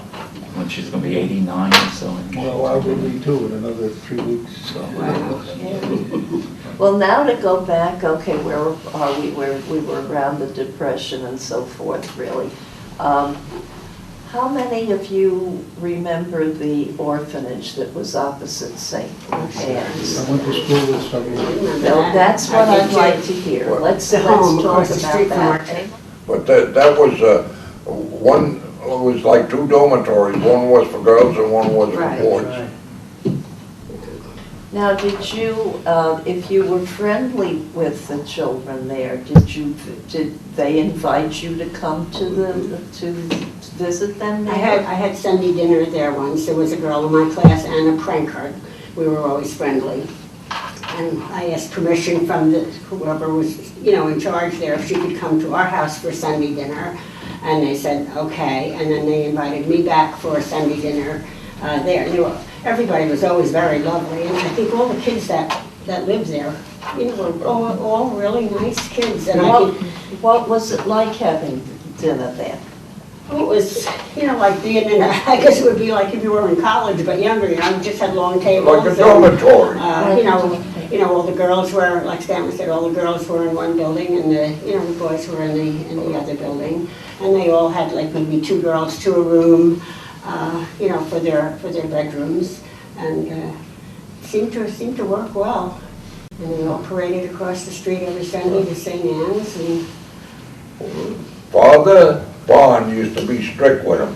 When she's gonna be 89 or so. Well, I will be too in another 3 weeks, so. Well, now to go back, okay, where are we? Where we were around the Depression and so forth, really. How many of you remember the orphanage that was opposite St. Anne's? I went to school with several. No, that's what I did I'd like too. to hear. What? Let's The home talk across the about street from our that. but that was one, it was like 2 dormitories. One was for girls and one was for Right, boys. Right. Now, did you, if you were friendly with the children there, did they invite you to come to visit them I there? had Sunday dinner there once. There was a girl in my class, Anna Prankert. We were always friendly. And I asked permission from whoever was, in charge there, if she could come to our house for Sunday dinner. And they said, okay. And then they invited me back for a Sunday dinner. there. Everybody was always very lovely, and I think all the kids that lived there, were all really nice kids. And What was it like having dinner there? it was, like being in I guess it would be like if you were in college, but younger, we just had long tables. Like a dormitory. All the girls were, like Stanley said, all the girls were in one building, and the boys were in the other building. And they all had like maybe 2 girls to a room, for their bedrooms, and seemed to work well. And they all paraded across the street every Sunday to St. Anne's, and Father Bond used to be strict with them.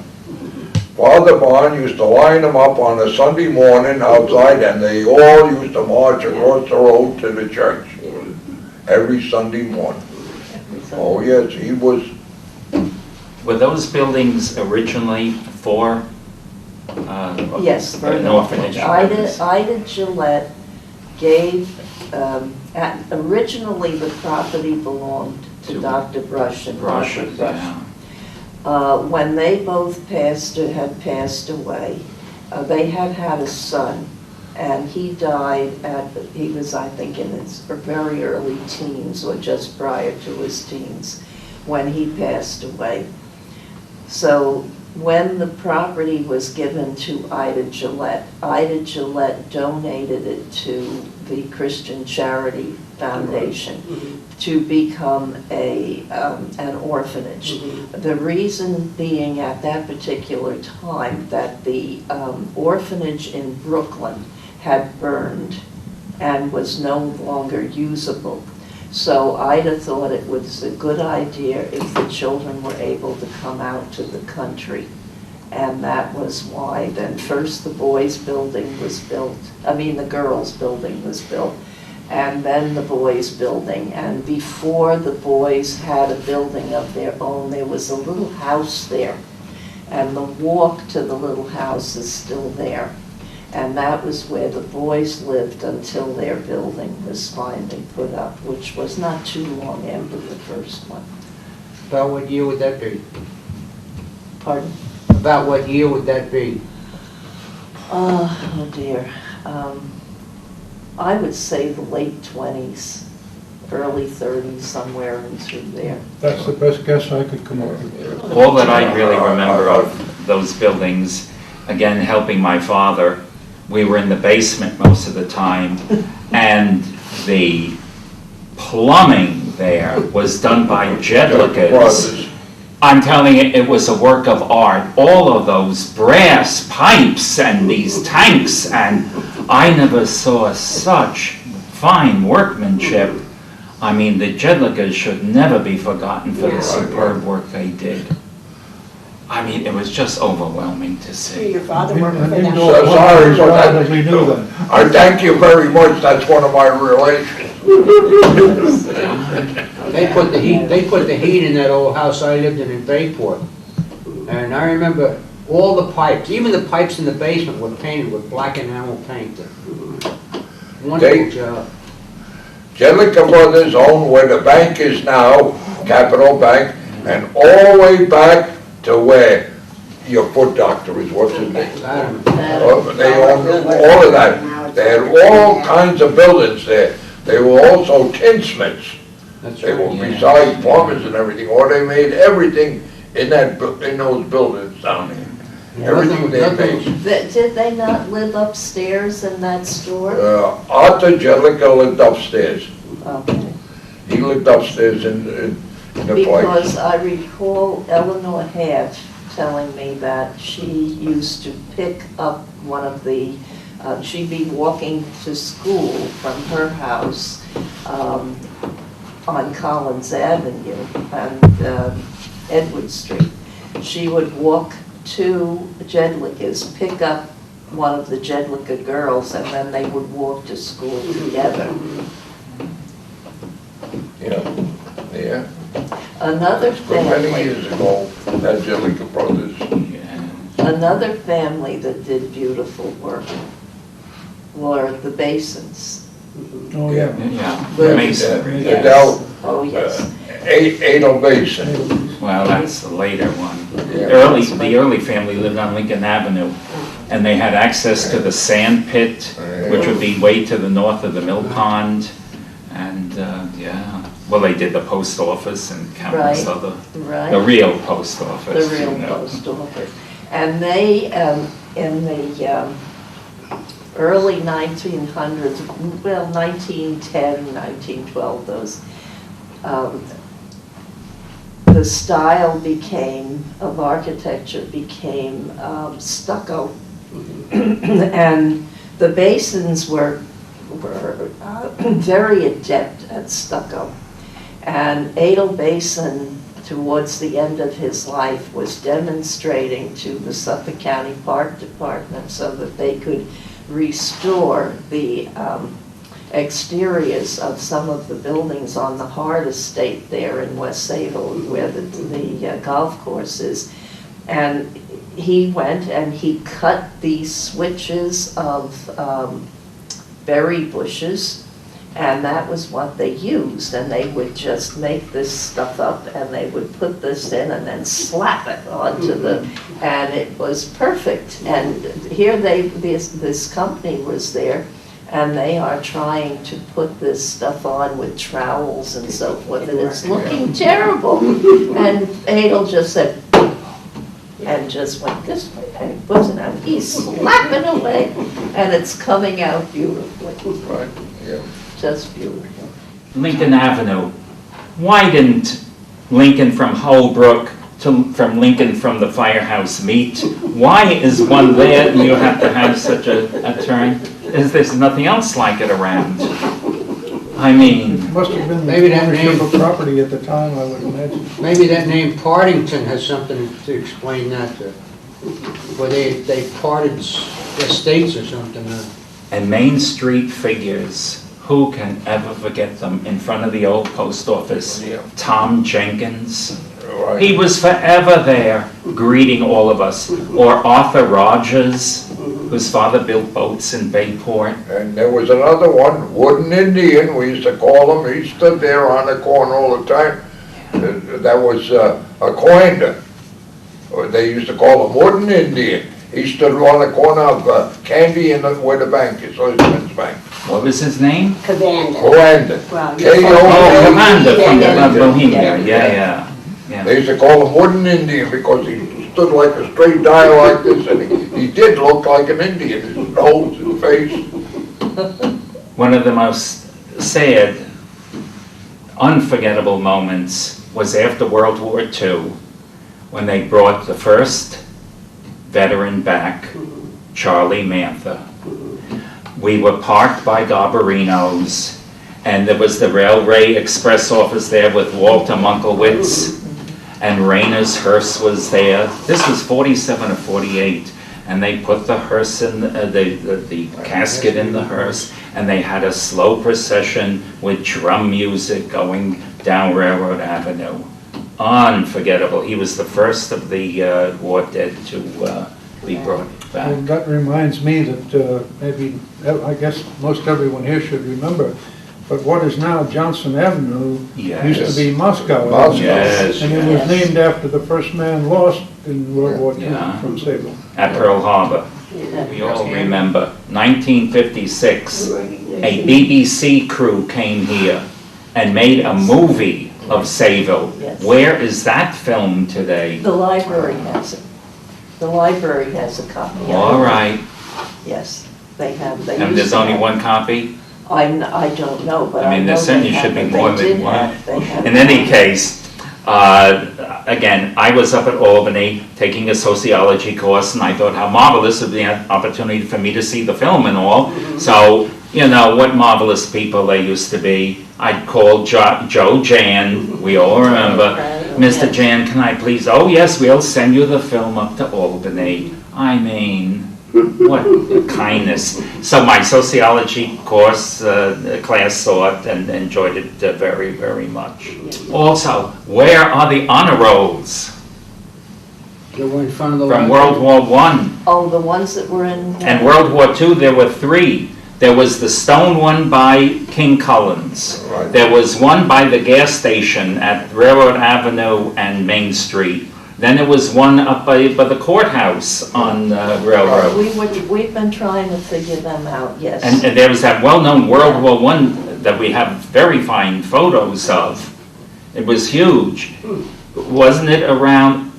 Father Bond used to line them up on a Sunday morning outside, and they all used to march across the road to the church every Sunday morning. Oh yes, he was. Were those buildings originally for Yes, for an orphanage? Ida Gillette gave, originally the property belonged to Dr. Brush and Russia, Dr. Brush. yeah. When they both had passed away, they had a son, and he died he was, I think, in his very early teens or just prior to his teens when he passed away. So when the property was given to Ida Gillette donated it to the Christian Charity Foundation to become an orphanage. The reason being at that particular time that the orphanage in Brooklyn had burned and was no longer usable. So Ida thought it was a good idea if the children were able to come out to the country. And that was why then first the boys' building was built, the girls' building was built, and then the boys' building. And before the boys had a building of their own, there was a little house there. And the walk to the little house is still there. And that was where the boys lived until their building was finally put up, which was not too long after the first one. About what year would that be? Pardon? About what year would that be? Oh dear. I would say the late 20s, early 30s, somewhere in through there. That's the best guess I could come up with. All that I really remember of those buildings, again, helping my father, we were in the basement most of the time, and the plumbing there was done by Jedlickas. I'm telling you, it was a work of art. All of those brass pipes and these tanks, and I never saw such fine workmanship. The Jedlickas should never be forgotten for the superb work they did. It was just overwhelming to see. your father worked for I didn't them. know So sorry for that. that we knew that. I thank you very much, that's one of my relations. They put the heat in that old house I lived in Bayport. And I remember all the pipes, even the pipes in the basement were painted with black enamel paint. Wonderful job. Jedlicka Brothers owned where the bank is now, Capital Bank, and all the way back to where your foot doctor is, what's his name? They owned all of that. They had all kinds of buildings there. They were also tinsmiths. That's They were right. besides plumbers and everything, or they made everything in those buildings down there. Everything they made. Did they not live upstairs in that store? Arthur Jedlicka lived upstairs. Okay. He lived upstairs in the place. Because I recall Eleanor Hatch telling me that she used to pick up one of the, she'd be walking to school from her house on Collins Avenue and Edward Street. She would walk to Jedlicka's, pick up one of the Jedlicka girls, and then they would walk to school together. Yeah. Another Many family, years ago, that Jedlicka Brothers. another family that did beautiful work were the Basins. Oh, yeah. The masonry. Yeah. Yes. Oh, yes. Adel Basin. Well, that's the later one. Yeah. The early family lived on Lincoln Avenue. and they had access to the sand pit, which would be way to the north of the mill pond. And, yeah, well, they did the post office and countless Right. other, Right. the real post office. The real you know. post office. And they, in the early 1900s, well, 1910, 1912, those, the style of architecture became stucco. And the basins were very adept at stucco. And Adel Basin, towards the end of his life, was demonstrating to the Suffolk County Park Department so that they could restore the exteriors of some of the buildings on the Hart Estate there in West Sayville, where the golf course is. And he went and he cut these switches of berry bushes, and that was what they used. And they would just make this stuff up, and they would put this in and then slap it onto the, and it was perfect. And here this company was there, and they are trying to put this stuff on with trowels and so forth, and it's looking terrible. And Adel just said, and just went this way, and he puts it on, he's slapping away, and it's coming out beautifully, Right, yeah. just beautiful. Lincoln Avenue. Why didn't Lincoln from Holbrook from Lincoln from the firehouse meet? Why is one there and you have to have such a turn? There's nothing else like it around. I mean, Must have been Maybe the that ownership name- of property at the time, I would imagine. Maybe that name Partington has something to explain that, where they parted estates or something. and Main Street figures, who can ever forget them in front of the old post office? Yeah. Tom Jenkins. Right. He was forever there greeting all of us. Or Arthur Rogers, whose father built boats in Bayport. And there was another one, Wooden Indian, we used to call him. He stood there on the corner all the time. That was a coinder. Or they used to call him Wooden Indian. He stood on the corner of Candy and where the bank is, Oysterman's Bank. What was his name? Cavanda. Coanda. Well, Oh, Commander from Yeah. Bohemia, yeah. They used to call him Wooden Indian because he stood like a straight dial like this, and he did look like an Indian, his nose and face. One of the most sad, unforgettable moments was after World War II, when they brought the first veteran back, Charlie Mantha. We were parked by Garbarino's, and there was the Railway Express office there with Walter Munkelwitz, and Rayner's hearse was there. This was 47 or 48, and they put the hearse in, the casket in the hearse, and they had a slow procession with drum music going down Railroad Avenue. Unforgettable. He was the first of the war dead to be brought back. Well, that reminds me that maybe, I guess most everyone here should remember, but what is now Johnson Avenue used to be Moscow Avenue. Yes, And it was named after the first man lost in World War II Yeah. from Sayville. At Pearl Harbor. We all remember. 1956, a BBC crew came here and made a movie of Sayville. Yes. Where is that film today? The library has it. The library has a copy of it. All right. Yes, they have. They And used there's to only have- one copy? I don't know, but I I mean, know there certainly they should have be it. more They than did one. have- they have In any case, again, I was up at Albany taking a sociology course, and I thought how marvelous it would be an opportunity for me to see the film and all. So, you know, what marvelous people they used to be. I'd call Joe Jan, we all remember. Right. Mr. Jan, can I please? Oh, yes, we'll send you the film up to Albany. I mean, what kindness. So my sociology course, class saw it and enjoyed it very, very much. Also, where are the honor rolls They were in front of the from library. World War I? Oh, the ones that were in. And World War II, there were three. There was the stone one by King Cullen's. Right. There was one by the gas station at Railroad Avenue and Main Street. Then there was one up by the courthouse on Railroad. We've been trying to figure them out, yes. And there was that well-known World War I that we have very fine photos of. It was huge. Wasn't it around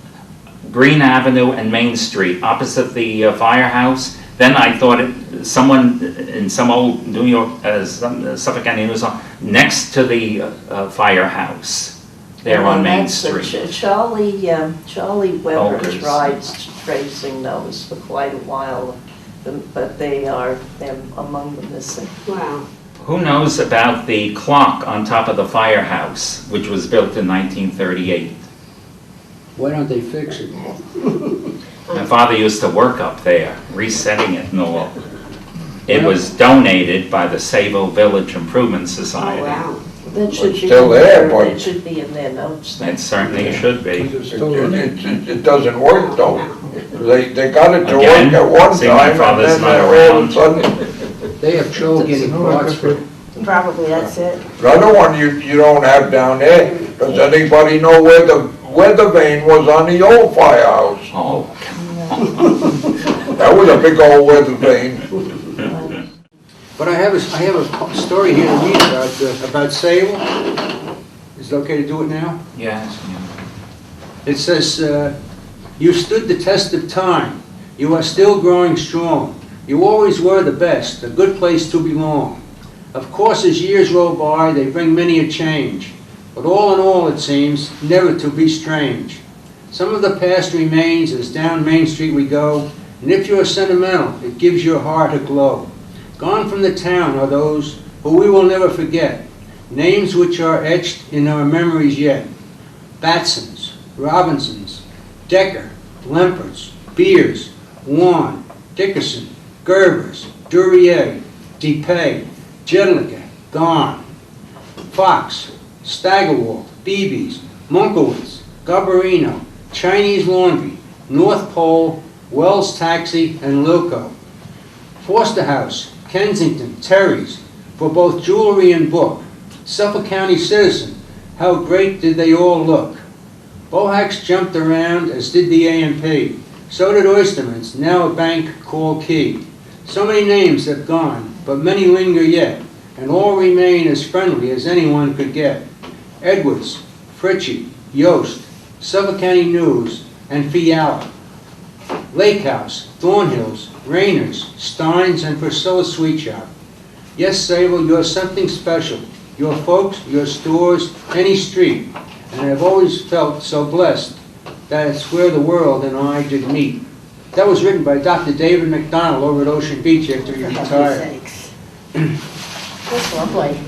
Green Avenue and Main Street, opposite the firehouse? Then I thought someone in some old New York, Suffolk County News, next to the firehouse there on Main Street. Charlie Weber Ogres. tried tracing those for quite a while, but they're among the missing. Wow. Who knows about the clock on top of the firehouse, which was built in 1938? Why don't they fix it? My father used to work up there, resetting it and all. It was donated by the Sayville Village Improvement Society. Oh, wow. That should be still there, but- It should be in their notes. It certainly should be. It doesn't work though. They got it to Again, work at one see, my time and father's then not all of a around. sudden, They have trouble getting parts for it. Probably that's it. the other one you don't have down there. Does anybody know where the weather vane was on the old firehouse? Oh, That was a big old weather vane. But I have a story here to read about Sayville. Is it okay to do it now? yes. It says, you stood the test of time. You are still growing strong. You always were the best, a good place to belong. Of course, as years roll by, they bring many a change. But all in all, it seems, never to be strange. Some of the past remains as down Main Street we go, and if you're sentimental, it gives your heart a glow. Gone from the town are those who we will never forget, names which are etched in our memories yet. Batsons, Robinsons, Decker, Lemperts, Beers, Warren, Dickerson, Gerbers, Duryea, DePay, Jedlicka, gone. Fox, Staggerwalt, Beebe's, Munkowitz, Garbarino, Chinese Laundry, North Pole, Wells Taxi, and Lilco. Forster House, Kensington, Terry's, for both jewelry and book. Suffolk County Citizen, how great did they all look. Bohacks jumped around, as did the A&P. So did Oysterman's, now a bank called Key. So many names have gone, but many linger yet, and all remain as friendly as anyone could get. Edwards, Fritchie, Yost, Suffolk County News, and Fiala. Lake House, Thornhills, Rayners, Steins, and Priscilla Sweet Shop. Yes, Sayville, you're something special. Your folks, your stores, any street. And I've always felt so blessed that it's where the world and I did meet. That was written by Dr. David McDonald over at Ocean Beach after he For retired. heaven's sakes. That's lovely.